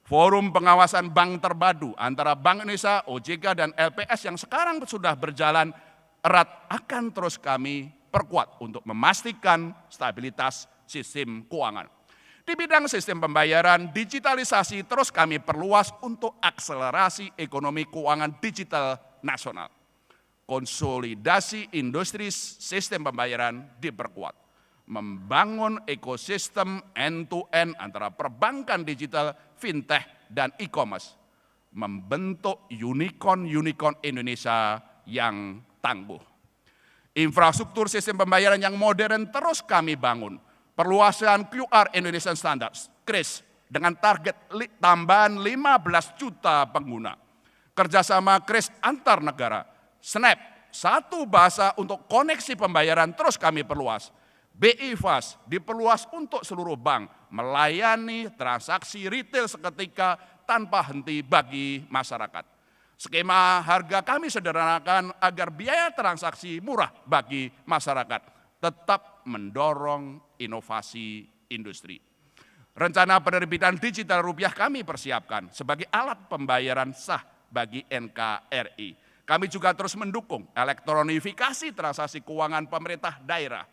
Forum pengawasan bank terpadu antara Bank Indonesia, OJK, dan LPS yang sekarang sudah berjalan erat akan terus kami perkuat untuk memastikan stabilitas sistem keuangan. Di bidang sistem pembayaran, digitalisasi terus kami perluas untuk akselerasi ekonomi keuangan digital nasional. Konsolidasi industri sistem pembayaran diperkuat. Membangun ekosistem end-to-end antara perbankan digital, fintech, dan e-commerce. Membentuk unicorn Indonesia yang tangguh. Infrastruktur sistem pembayaran yang modern terus kami bangun. Perluasan QR Indonesian Standards, KRIS, dengan target tambahan 15 juta pengguna. Kerjasama KRIS antar negara, SNAP, satu bahasa untuk koneksi pembayaran terus kami perluas. BI Fast diperluas untuk seluruh bank, melayani transaksi retail seketika tanpa henti bagi masyarakat. Skema harga kami sederhanakan agar biaya transaksi murah bagi masyarakat, tetap mendorong inovasi industri. Rencana penerbitan digital rupiah kami persiapkan sebagai alat pembayaran sah bagi NKRI. Kami juga terus mendukung elektronifikasi transaksi keuangan pemerintah daerah,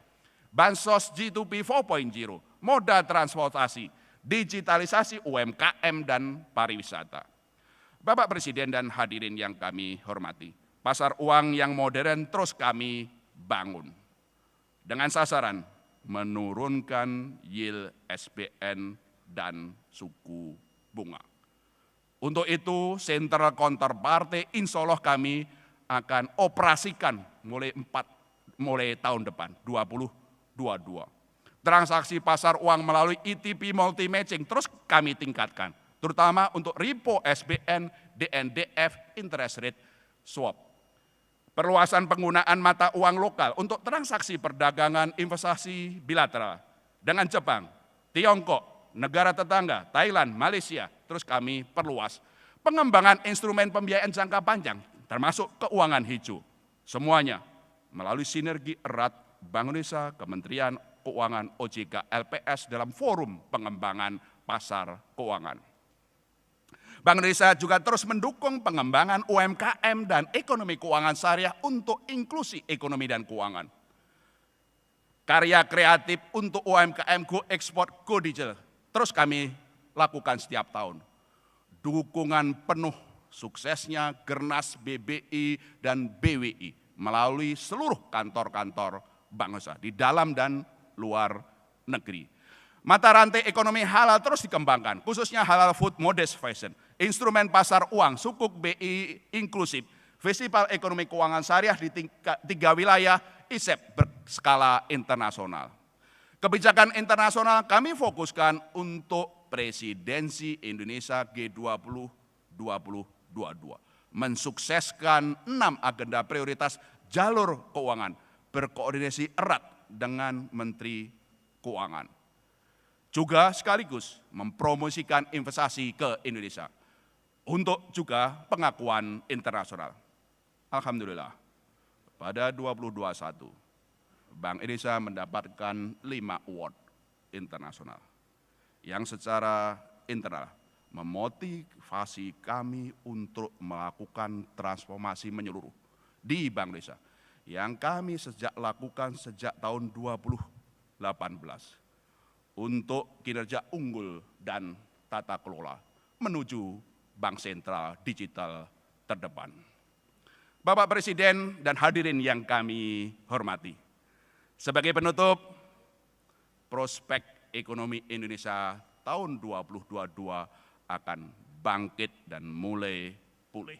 Bansos G2P 4.0, moda transportasi, digitalisasi UMKM dan pariwisata. Bapak Presiden dan hadirin yang kami hormati, pasar uang yang modern terus kami bangun dengan sasaran menurunkan yield SBN dan suku bunga. Untuk itu, Central Counterparty insya Allah kami akan operasikan mulai tahun depan, 2022. Transaksi pasar uang melalui ETP multi-matching terus kami tingkatkan, terutama untuk repo SBN, DNDF, interest rate swap. Perluasan penggunaan mata uang lokal untuk transaksi perdagangan investasi bilateral dengan Jepang, Tiongkok, negara tetangga, Thailand, Malaysia, terus kami perluas. Pengembangan instrumen pembiayaan jangka panjang, termasuk keuangan hijau. Semuanya melalui sinergi erat Bank Indonesia, Kementerian Keuangan, OJK, LPS dalam forum pengembangan pasar keuangan. Bank Indonesia juga terus mendukung pengembangan UMKM dan ekonomi keuangan syariah untuk inklusi ekonomi dan keuangan. Karya kreatif untuk UMKM Go Export, Go Digital terus kami lakukan setiap tahun. Dukungan penuh suksesnya Gernas BBI dan BWI melalui seluruh kantor-kantor Bank Indonesia di dalam dan luar negeri. Mata rantai ekonomi halal terus dikembangkan, khususnya halal food modest fashion, instrumen pasar uang, sukuk BI inklusif, festival ekonomi keuangan syariah di 3 wilayah ISEP berskala internasional. Kebijakan internasional kami fokuskan untuk presidensi Indonesia G20 2022. Mensukseskan 6 agenda prioritas jalur keuangan, berkoordinasi erat dengan Menteri Keuangan. Juga sekaligus mempromosikan investasi ke Indonesia untuk juga pengakuan internasional. Alhamdulillah, pada 2021, Bank Indonesia mendapatkan 5 award internasional yang secara internal memotivasi kami untuk melakukan transformasi menyeluruh di Bank Indonesia yang kami lakukan sejak tahun 2018 untuk kinerja unggul dan tata kelola menuju bank sentral digital terdepan. Bapak Presiden dan hadirin yang kami hormati, sebagai penutup, prospek ekonomi Indonesia tahun 2022 akan bangkit dan mulai pulih.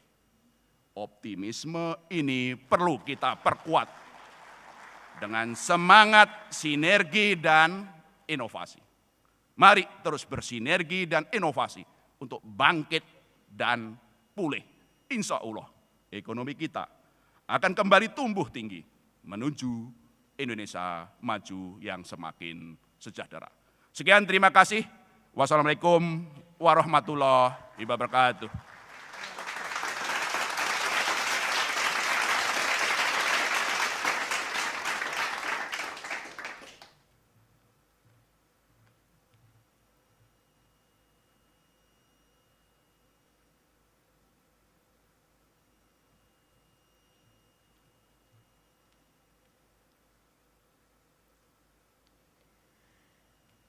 Optimisme ini perlu kita perkuat dengan semangat sinergi dan inovasi. Mari terus bersinergi dan inovasi untuk bangkit dan pulih. Insya Allah ekonomi kita akan kembali tumbuh tinggi menuju Indonesia maju yang semakin sejahtera. Sekian, terima kasih. Wassalamualaikum warahmatullahi wabarakatuh.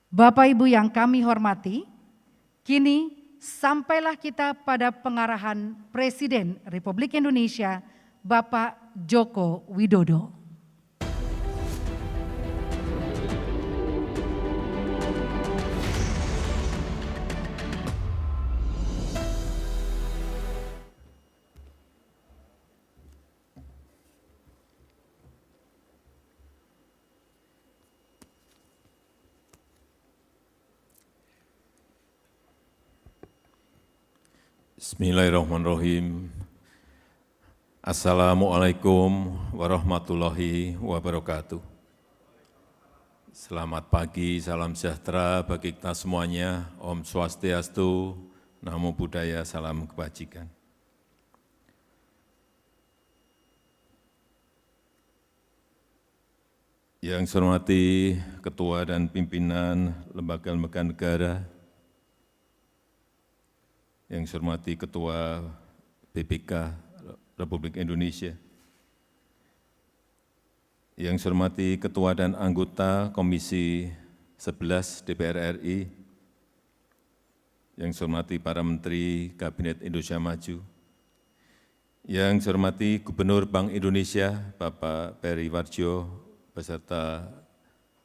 Bapak Ibu yang kami hormati, kini sampailah kita pada pengarahan Presiden Republik Indonesia, Bapak Joko Widodo. Bismillahirrahmanirrahim. Assalamualaikum warahmatullahi wabarakatuh. Selamat pagi, salam sejahtera bagi kita semuanya. Om Swastiastu, Namo Buddhaya, salam kebajikan. Yang saya hormati Ketua dan Pimpinan Lembaga-Lembaga Negara, yang saya hormati Ketua BPK Republik Indonesia, yang saya hormati Ketua dan anggota Komisi 11 DPR RI, yang saya hormati para Menteri Kabinet Indonesia Maju, yang saya hormati Gubernur Bank Indonesia Bapak Peri Warjio beserta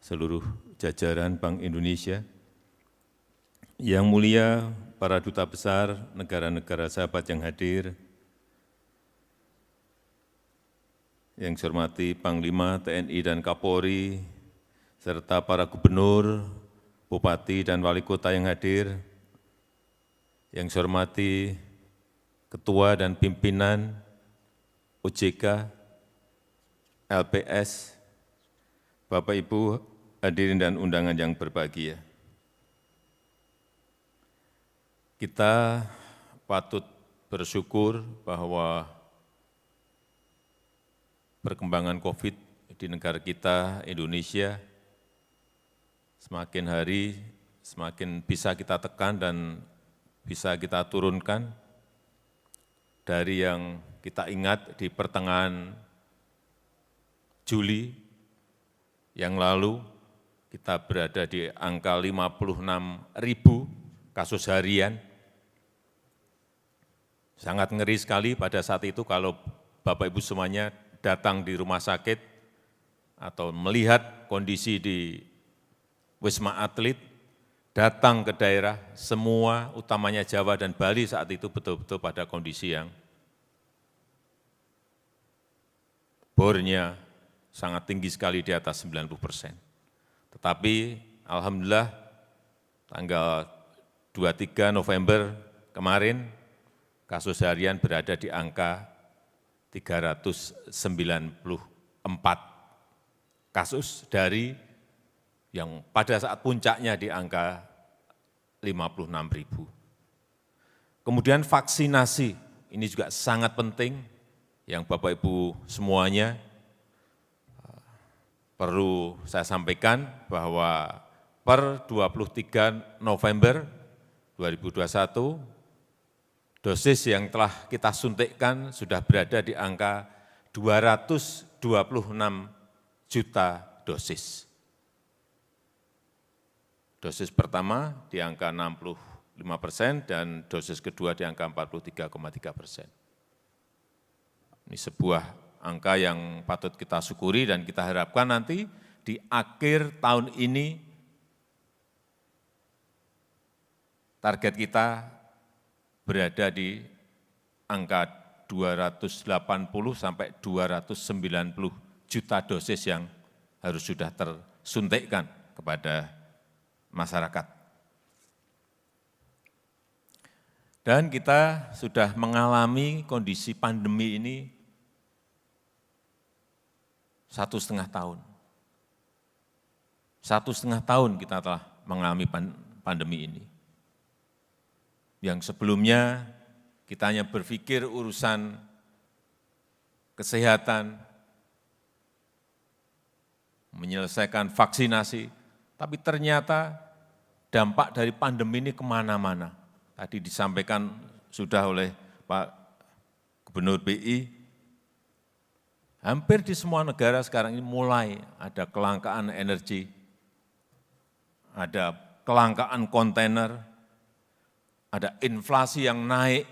seluruh jajaran Bank Indonesia, yang mulia para duta besar negara-negara sahabat yang hadir, yang saya hormati Panglima TNI dan Kapolri, serta para gubernur, bupati, dan wali kota yang hadir, yang saya hormati Ketua dan Pimpinan OJK, LPS, Bapak Ibu hadirin dan undangan yang berbahagia. Kita patut bersyukur bahwa perkembangan COVID di negara kita, Indonesia, semakin hari semakin bisa kita tekan dan bisa kita turunkan dari yang kita ingat di pertengahan Juli yang lalu, kita berada di angka 56.000 kasus harian. Sangat ngeri sekali pada saat itu kalau Bapak Ibu semuanya datang di rumah sakit atau melihat kondisi di Wisma Atlet, datang ke daerah, semua utamanya Jawa dan Bali saat itu betul-betul pada kondisi yang bornya sangat tinggi sekali di atas 90%. Tetapi alhamdulillah tanggal 23 November kemarin, kasus harian berada di angka 394 kasus dari yang pada saat puncaknya di angka 56.000. Kemudian vaksinasi, ini juga sangat penting yang Bapak Ibu semuanya perlu saya sampaikan bahwa per 23 November 2021, dosis yang telah kita suntikkan sudah berada di angka 226 juta dosis. Dosis pertama di angka 60 5% dan dosis kedua di angka 43,3%. Ini sebuah angka yang patut kita syukuri dan kita harapkan nanti di akhir tahun ini target kita berada di angka 280 sampai 290 juta dosis yang harus sudah tersuntikkan kepada masyarakat. Dan kita sudah mengalami kondisi pandemi ini 1,5 tahun. 1,5 tahun kita telah mengalami pandemi ini. Yang sebelumnya kita hanya berpikir urusan kesehatan, menyelesaikan vaksinasi, tapi ternyata dampak dari pandemi ini kemana-mana. Tadi disampaikan sudah oleh Pak Gubernur BI, hampir di semua negara sekarang ini mulai ada kelangkaan energi, ada kelangkaan kontainer, ada inflasi yang naik,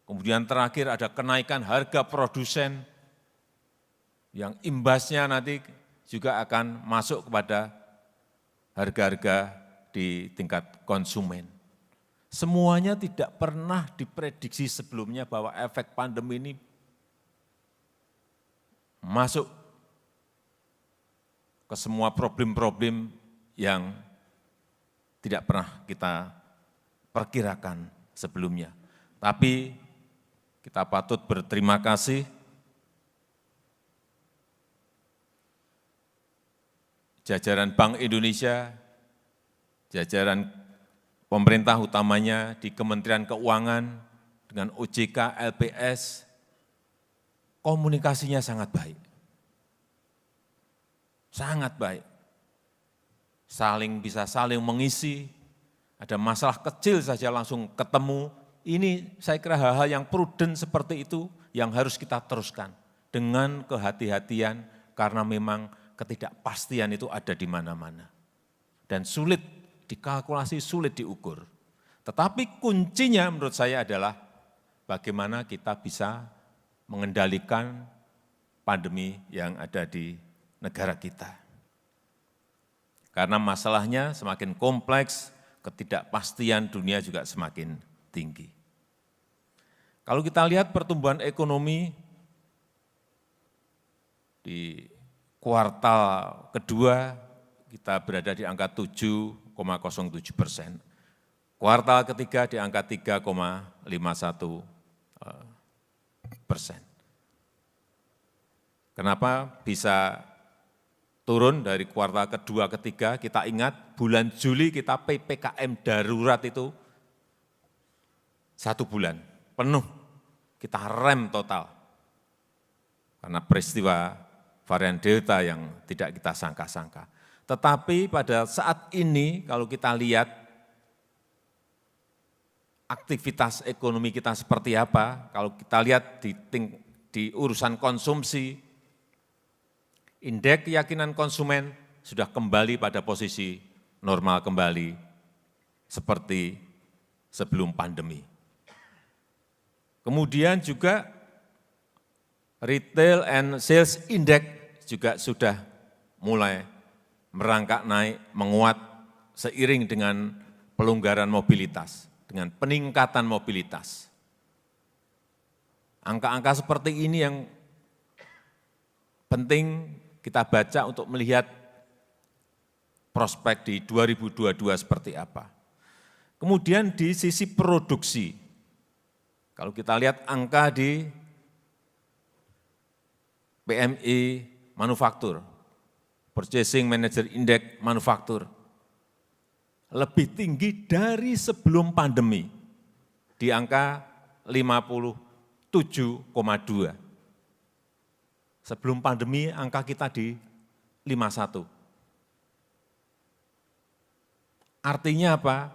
kemudian terakhir ada kenaikan harga produsen yang imbasnya nanti juga akan masuk kepada harga-harga di tingkat konsumen. Semuanya tidak pernah diprediksi sebelumnya bahwa efek pandemi ini masuk ke semua problem-problem yang tidak pernah kita perkirakan sebelumnya. Tapi kita patut berterima kasih jajaran Bank Indonesia, jajaran pemerintah utamanya di Kementerian Keuangan dengan OJK, LPS, komunikasinya sangat baik. Sangat baik. Bisa saling mengisi, ada masalah kecil saja langsung ketemu. Ini saya kira hal-hal yang prudent seperti itu yang harus kita teruskan dengan kehati-hatian karena memang ketidakpastian itu ada di mana-mana. Dan sulit dikalkulasi, sulit diukur. Tetapi kuncinya menurut saya adalah bagaimana kita bisa mengendalikan pandemi yang ada di negara kita. Karena masalahnya semakin kompleks, ketidakpastian dunia juga semakin tinggi. Kalau kita lihat pertumbuhan ekonomi di kuartal kedua, kita berada di angka 7,07%. Kuartal ketiga di angka 3,51%. Kenapa bisa turun dari kuartal kedua ketiga? Kita ingat bulan Juli kita PPKM darurat itu 1 bulan penuh, kita rem total. Karena peristiwa varian Delta yang tidak kita sangka-sangka. Tetapi pada saat ini kalau kita lihat aktivitas ekonomi kita seperti apa, kalau kita lihat di urusan konsumsi, indeks keyakinan konsumen sudah kembali pada posisi normal kembali seperti sebelum pandemi. Kemudian juga retail and sales index juga sudah mulai merangkak naik, menguat seiring dengan pelonggaran mobilitas, dengan peningkatan mobilitas. Angka-angka seperti ini yang penting kita baca untuk melihat prospek di 2022 seperti apa. Kemudian di sisi produksi, kalau kita lihat angka di PMI manufaktur, Purchasing Manager Index manufaktur, lebih tinggi dari sebelum pandemi, di angka 57,2. Sebelum pandemi angka kita di 51. Artinya apa?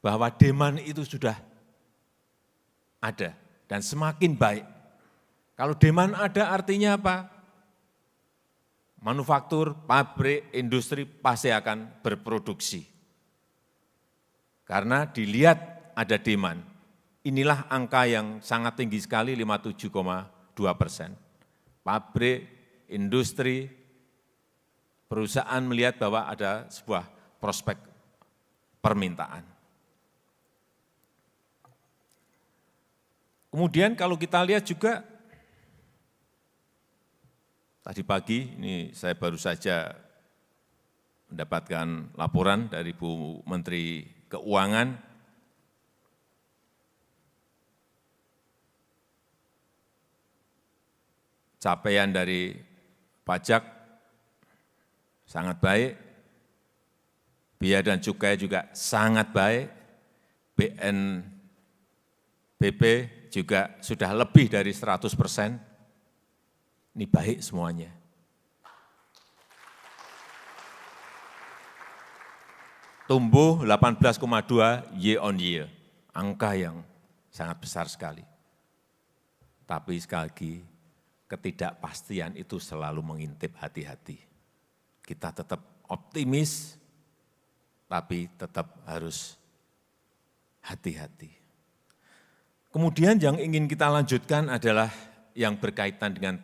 Bahwa demand itu sudah ada dan semakin baik. Kalau demand ada artinya apa? Manufaktur, pabrik, industri pasti akan berproduksi. Karena dilihat ada demand. Inilah angka yang sangat tinggi sekali, 57,2%. Pabrik, industri, perusahaan melihat bahwa ada sebuah prospek permintaan. Kemudian kalau kita lihat juga, tadi pagi ini saya baru saja mendapatkan laporan dari Bu Menteri Keuangan, capaian dari pajak sangat baik, biaya dan cukai juga sangat baik, BNPB juga sudah lebih dari 100%, ini baik semuanya. Tumbuh 18,2 year on year, angka yang sangat besar sekali. Tapi sekali lagi, ketidakpastian itu selalu mengintip hati-hati. Kita tetap optimis, tapi tetap harus hati-hati. Kemudian yang ingin kita lanjutkan adalah yang berkaitan dengan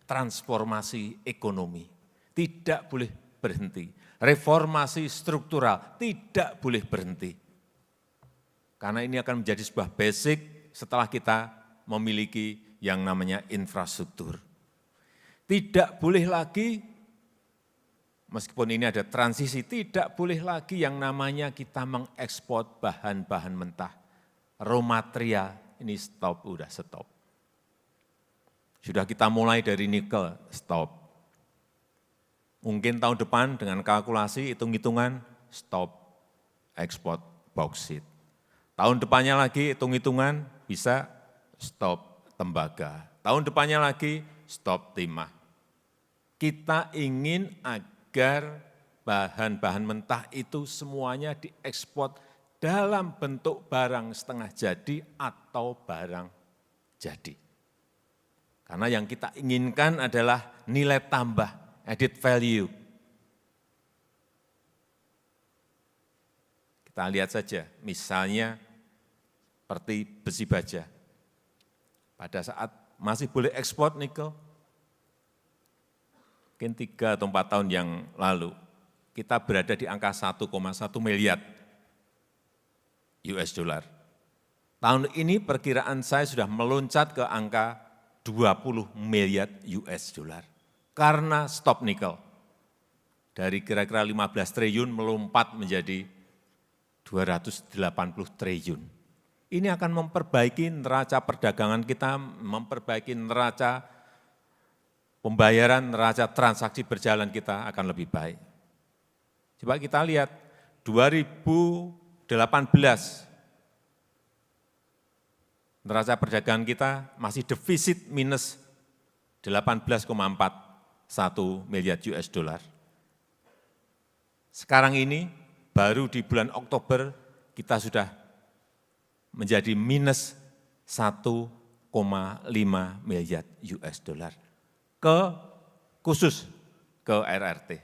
transformasi ekonomi. Tidak boleh berhenti. Reformasi struktural tidak boleh berhenti. Karena ini akan menjadi sebuah basic setelah kita memiliki yang namanya infrastruktur. Tidak boleh lagi, meskipun ini ada transisi, tidak boleh lagi yang namanya kita mengekspor bahan-bahan mentah. Raw material, ini stop, udah stop. Sudah kita mulai dari nikel, stop. Mungkin tahun depan dengan kalkulasi, hitung-hitungan, stop ekspor bauksit. Tahun depannya lagi, hitung-hitungan, bisa stop tembaga. Tahun depannya lagi, stop timah. Kita ingin agar bahan-bahan mentah itu semuanya diekspor dalam bentuk barang setengah jadi atau barang jadi. Karena yang kita inginkan adalah nilai tambah, added value. Kita lihat saja, misalnya seperti besi baja. Pada saat masih boleh ekspor nikel, mungkin 3 atau 4 tahun yang lalu, kita berada di angka 1,1 miliar US dollar. Tahun ini perkiraan saya sudah meloncat ke angka 20 miliar US dollar. Karena stop nikel. Dari kira-kira 15 triliun melompat menjadi 280 triliun. Ini akan memperbaiki neraca perdagangan kita, memperbaiki neraca pembayaran, neraca transaksi berjalan kita akan lebih baik. Coba kita lihat, 2018 neraca perdagangan kita masih defisit minus 18,41 miliar US dollar. Sekarang ini baru di bulan Oktober kita sudah menjadi minus 1,5 miliar US dollar khusus ke RRT.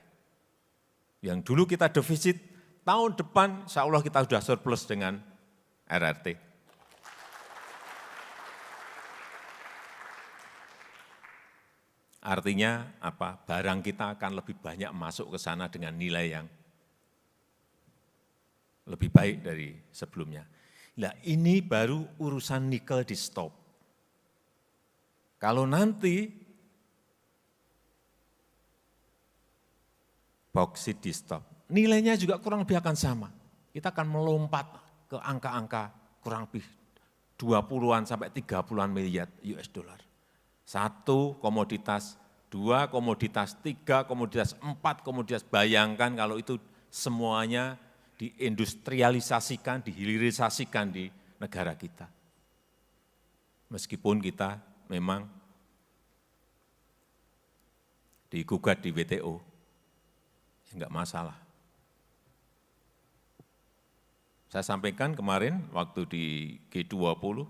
Yang dulu kita defisit, tahun depan insya Allah kita sudah surplus dengan RRT. Artinya apa? Barang kita akan lebih banyak masuk ke sana dengan nilai yang lebih baik dari sebelumnya. Nah, ini baru urusan nikel di stop. Kalau nanti bauksit di stop, nilainya juga kurang lebih akan sama. Kita akan melompat ke angka-angka kurang lebih 20-an sampai 30-an miliar US dollar. 1 komoditas, 2 komoditas, 3 komoditas, 4 komoditas. Bayangkan kalau itu semuanya diindustrialisasikan, dihilirisasikan di negara kita. Meskipun kita memang digugat di WTO, enggak masalah. Saya sampaikan kemarin waktu di G20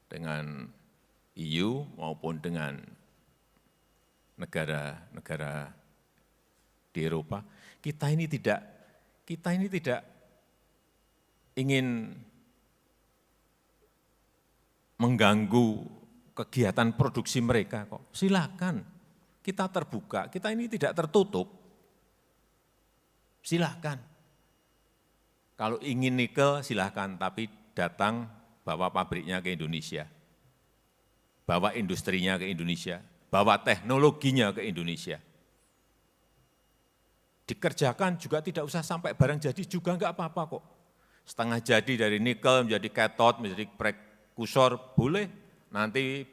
dengan EU maupun dengan negara-negara di Eropa, kita ini tidak ingin mengganggu kegiatan produksi mereka kok. Silakan, kita terbuka, kita ini tidak tertutup. Silakan. Kalau ingin nikel silakan, tapi datang bawa pabriknya ke Indonesia. Bawa industrinya ke Indonesia, bawa teknologinya ke Indonesia. Dikerjakan juga tidak usah sampai barang jadi juga enggak apa-apa kok. Setengah jadi dari nikel menjadi katot, menjadi prekursor boleh. Nanti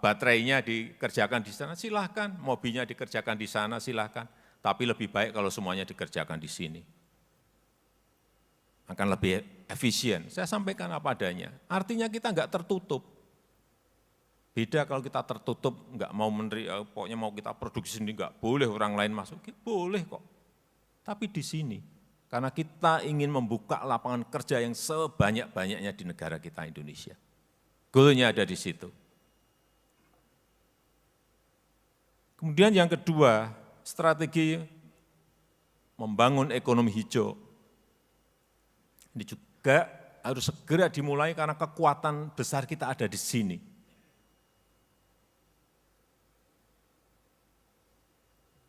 baterainya dikerjakan di sana silahkan, mobilnya dikerjakan di sana silahkan. Tapi lebih baik kalau semuanya dikerjakan di sini. Akan lebih efisien. Saya sampaikan apa adanya. Artinya kita enggak tertutup. Beda kalau kita tertutup, enggak mau pokoknya mau kita produksi sendiri, enggak boleh orang lain masuk, boleh kok. Tapi di sini, karena kita ingin membuka lapangan kerja yang sebanyak-banyaknya di negara kita Indonesia. Goalnya ada di situ. Kemudian yang kedua, strategi membangun ekonomi hijau. Ini juga harus segera dimulai karena kekuatan besar kita ada di sini.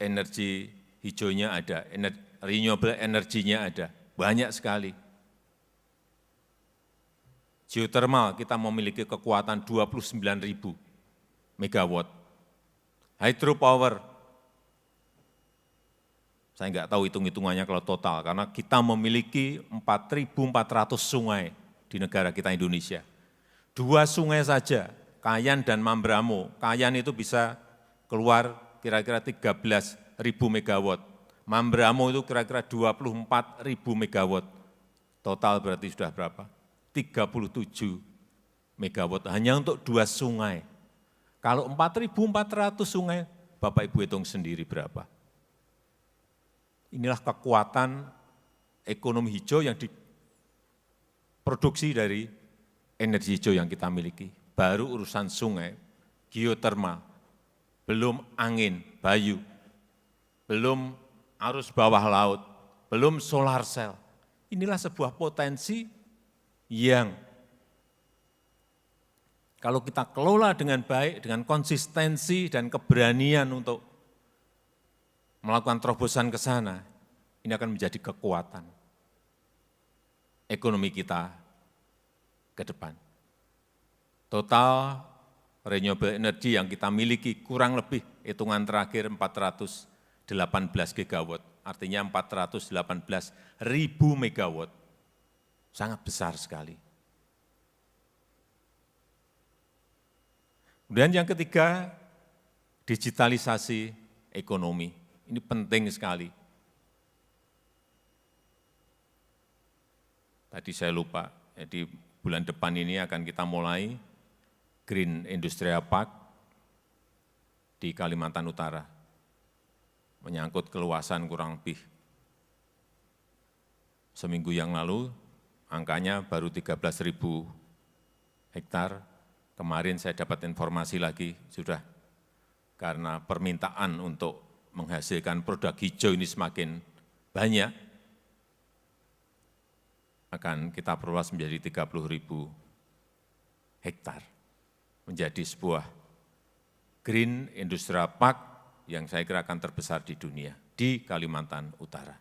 Energi hijaunya ada, renewable energinya ada, banyak sekali. Geothermal kita memiliki kekuatan 29.000 megawatt. Hydropower, saya enggak tahu hitung-hitungannya kalau total, karena kita memiliki 4.400 sungai di negara kita Indonesia. 2 sungai saja, Kayan dan Mambramo. Kayan itu bisa keluar kira-kira 13.000 megawatt. Mambramo itu kira-kira 24.000 megawatt. Total berarti sudah berapa? 37 megawatt hanya untuk 2 sungai. Kalau 4.400 sungai, Bapak Ibu hitung sendiri berapa. Inilah kekuatan ekonomi hijau yang diproduksi dari energi hijau yang kita miliki. Baru urusan sungai, geotermal, belum angin, bayu, belum arus bawah laut, belum solar cell. Inilah sebuah potensi yang kalau kita kelola dengan baik, dengan konsistensi dan keberanian untuk melakukan terobosan ke sana, ini akan menjadi kekuatan ekonomi kita ke depan. Total renewable energy yang kita miliki kurang lebih hitungan terakhir 418 gigawatt, artinya 418.000 megawatt, sangat besar sekali. Kemudian yang ketiga, digitalisasi ekonomi. Ini penting sekali. Tadi saya lupa, jadi bulan depan ini akan kita mulai Green Industrial Park di Kalimantan Utara. Menyangkut keluasan kurang lebih seminggu yang lalu, angkanya baru 13.000 hektar. Kemarin saya dapat informasi lagi, sudah karena permintaan untuk menghasilkan produk hijau ini semakin banyak, akan kita perluas menjadi 30.000 hektar. Menjadi sebuah Green Industrial Park yang saya kira akan terbesar di dunia, di Kalimantan Utara.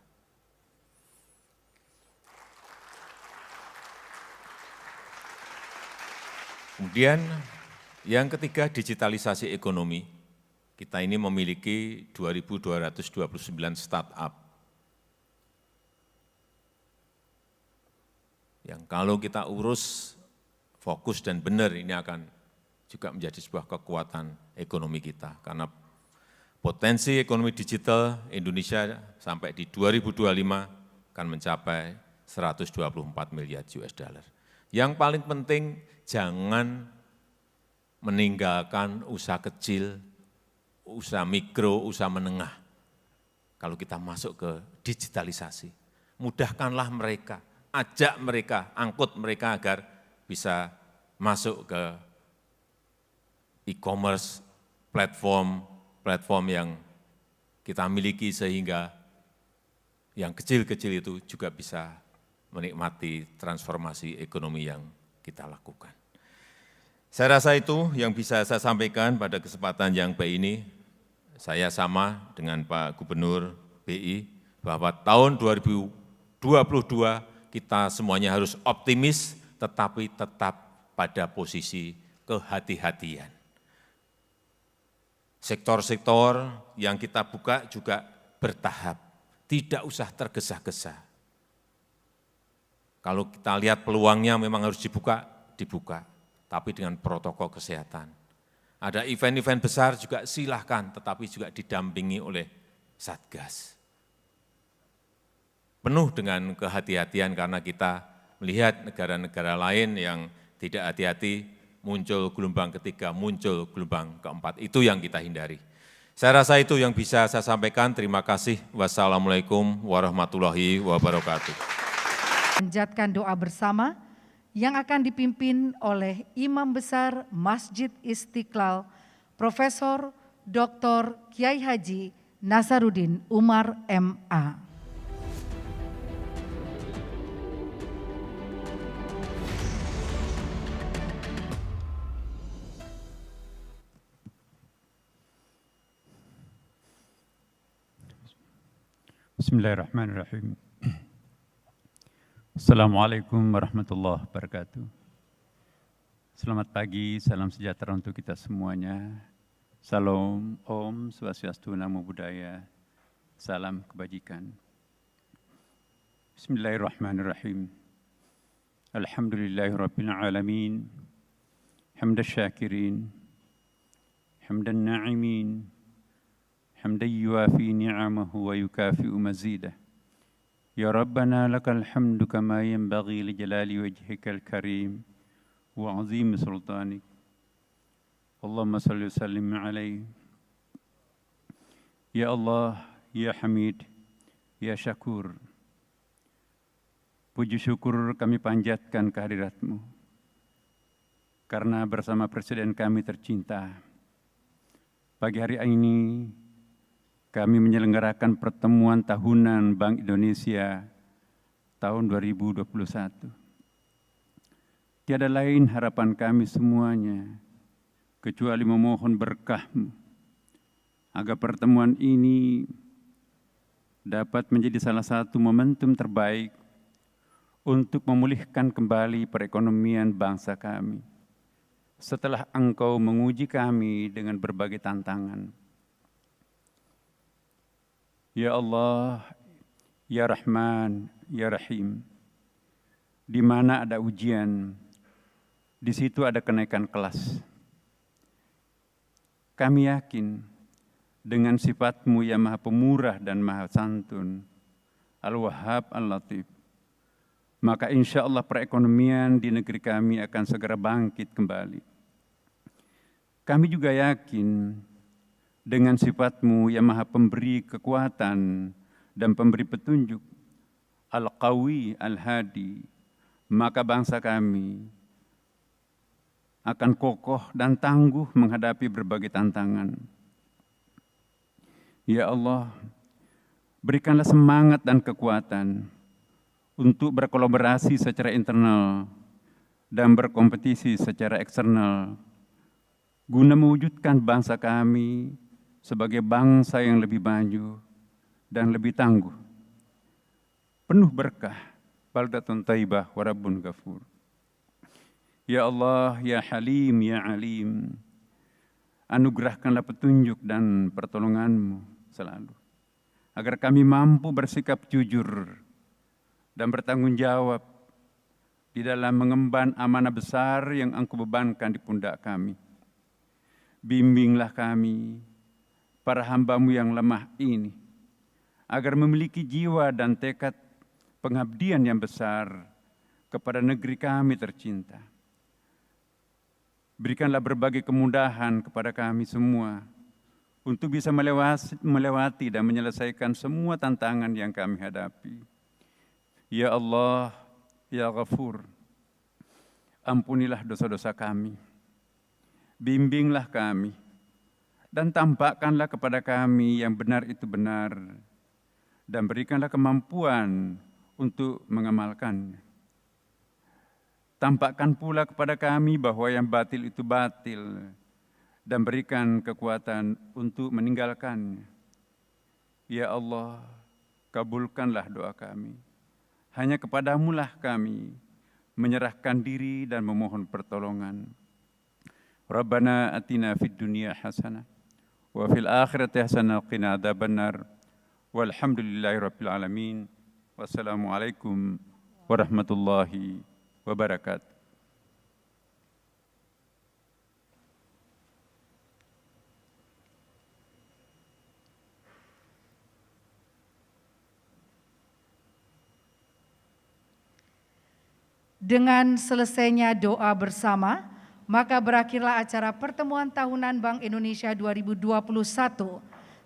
Kemudian yang ketiga, digitalisasi ekonomi. Kita ini memiliki 2.229 startup. Yang kalau kita urus, fokus dan benar, ini akan juga menjadi sebuah kekuatan ekonomi kita. Karena potensi ekonomi digital Indonesia sampai di 2025 akan mencapai 124 miliar US dollar. Yang paling penting, jangan meninggalkan usaha kecil, usaha mikro, usaha menengah. Kalau kita masuk ke digitalisasi, mudahkanlah mereka, ajak mereka, angkut mereka agar bisa masuk ke e-commerce, platform yang kita miliki sehingga yang kecil-kecil itu juga bisa menikmati transformasi ekonomi yang kita lakukan. Saya rasa itu yang bisa saya sampaikan pada kesempatan yang baik ini. Saya sama dengan Pak Gubernur BI bahwa tahun 2022 kita semuanya harus optimis tetapi tetap pada posisi kehati-hatian. Sektor-sektor yang kita buka juga bertahap, tidak usah tergesa-gesa. Kalau kita lihat peluangnya memang harus dibuka, tapi dengan protokol kesehatan. Ada event-event besar juga silahkan, tetapi juga didampingi oleh Satgas. Penuh dengan kehati-hatian karena kita melihat negara-negara lain yang tidak hati-hati, muncul gelombang ketiga, muncul gelombang keempat. Itu yang kita hindari. Saya rasa itu yang bisa saya sampaikan. Terima kasih. Wassalamualaikum warahmatullahi wabarakatuh. Panjatkan doa bersama yang akan dipimpin oleh Imam Besar Masjid Istiqlal, Profesor Dr. Kiai Haji Nasaruddin Umar MA. Bismillahirrahmanirrahim. Assalamualaikum warahmatullahi wabarakatuh. Selamat pagi, salam sejahtera untuk kita semuanya. Salam, Om Swastiastu, Namo Buddhaya, salam kebajikan. Bismillahirrahmanirrahim. Alhamdulillahirabbil alamin. Hamdan syakirin, hamdan na'imin, hamdan yuwafi ni'amahu wa yukafi'u mazidah. Ya Rabbana lakal hamdu kama yanbaghi li jalali wajhikal karim wa azimi sultanik. Allahumma salli wa sallim alaihi. Ya Allah, Ya Hamid, Ya Syakur. Puji syukur kami panjatkan kehadirat-Mu. Karena bersama Presiden kami tercinta, pagi hari ini kami menyelenggarakan pertemuan tahunan Bank Indonesia tahun 2021. Tiada lain harapan kami semuanya, kecuali memohon berkah-Mu, agar pertemuan ini dapat menjadi salah satu momentum terbaik untuk memulihkan kembali perekonomian bangsa kami, setelah Engkau menguji kami dengan berbagai tantangan. Ya Allah, Ya Rahman, Ya Rahim, di mana ada ujian, di situ ada kenaikan kelas. Kami yakin dengan sifat-Mu yang Maha Pemurah dan Maha Santun, Al-Wahhab, Al-Latif, maka insya Allah perekonomian di negeri kami akan segera bangkit kembali. Kami juga yakin dengan sifat-Mu yang Maha Pemberi kekuatan dan pemberi petunjuk, Al-Qawi, Al-Hadi, maka bangsa kami akan kokoh dan tangguh menghadapi berbagai tantangan. Ya Allah, berikanlah semangat dan kekuatan untuk berkolaborasi secara internal dan berkompetisi secara eksternal, guna mewujudkan bangsa kami sebagai bangsa yang lebih maju dan lebih tangguh, penuh berkah, baldatun thayyibah wa rabbun ghafur. Ya Allah, Ya Halim, Ya Alim, anugerahkanlah petunjuk dan pertolongan-Mu selalu, agar kami mampu bersikap jujur dan bertanggung jawab di dalam mengemban amanah besar yang Engkau bebankan di pundak kami. Bimbinglah kami, para hamba-Mu yang lemah ini, agar memiliki jiwa dan tekad pengabdian yang besar kepada negeri kami tercinta. Berikanlah berbagai kemudahan kepada kami semua untuk bisa melewati dan menyelesaikan semua tantangan yang kami hadapi. Ya Allah, Ya Ghafur, ampunilah dosa-dosa kami, bimbinglah kami, dan tampakkanlah kepada kami yang benar itu benar, dan berikanlah kemampuan untuk mengamalkannya. Tampakkan pula kepada kami bahwa yang batil itu batil dan berikan kekuatan untuk meninggalkannya. Ya Allah, kabulkanlah doa kami. Hanya kepadamu-lah kami menyerahkan diri dan memohon pertolongan. Rabbana atina fid dunya hasanah wa fil akhirati hasanah wa qina adzabannar. Walhamdulillahirabbil alamin. Wassalamualaikum warahmatullahi wabarakatuh. Dengan selesainya doa bersama, maka berakhirlah acara pertemuan tahunan Bank Indonesia 2021.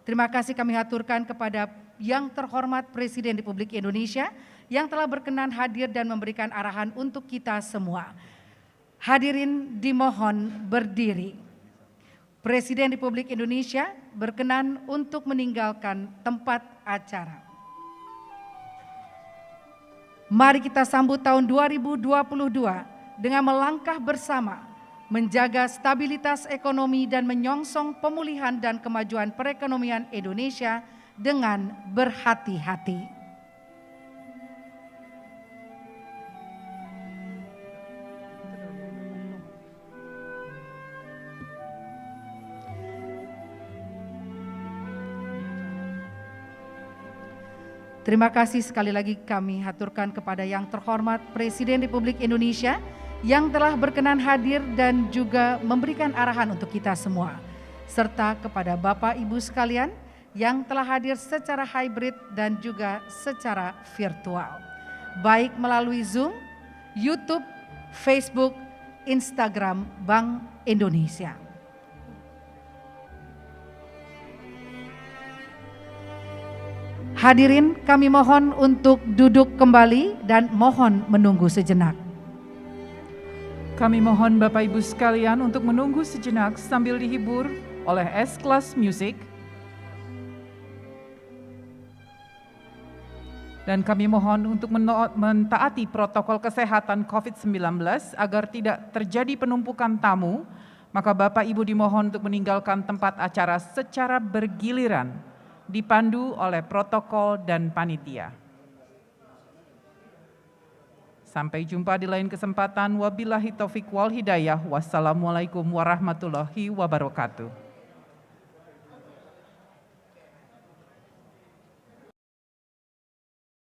Terima kasih kami haturkan kepada yang terhormat Presiden Republik Indonesia yang telah berkenan hadir dan memberikan arahan untuk kita semua. Hadirin dimohon berdiri. Presiden Republik Indonesia berkenan untuk meninggalkan tempat acara. Mari kita sambut tahun 2022 dengan melangkah bersama, menjaga stabilitas ekonomi dan menyongsong pemulihan dan kemajuan perekonomian Indonesia dengan berhati-hati. Terima kasih sekali lagi kami haturkan kepada yang terhormat Presiden Republik Indonesia yang telah berkenan hadir dan juga memberikan arahan untuk kita semua. Serta kepada Bapak Ibu sekalian yang telah hadir secara hybrid dan juga secara virtual. Baik melalui Zoom, YouTube, Facebook, Instagram Bank Indonesia. Hadirin, kami mohon untuk duduk kembali dan mohon menunggu sejenak. Kami mohon Bapak Ibu sekalian untuk menunggu sejenak sambil dihibur oleh S-Class Music. Dan kami mohon untuk mentaati protokol kesehatan COVID-19 agar tidak terjadi penumpukan tamu, maka Bapak Ibu dimohon untuk meninggalkan tempat acara secara bergiliran, dipandu oleh protokol dan panitia. Sampai jumpa di lain kesempatan. Wabillahi taufik wal hidayah. Wassalamualaikum warahmatullahi wabarakatuh.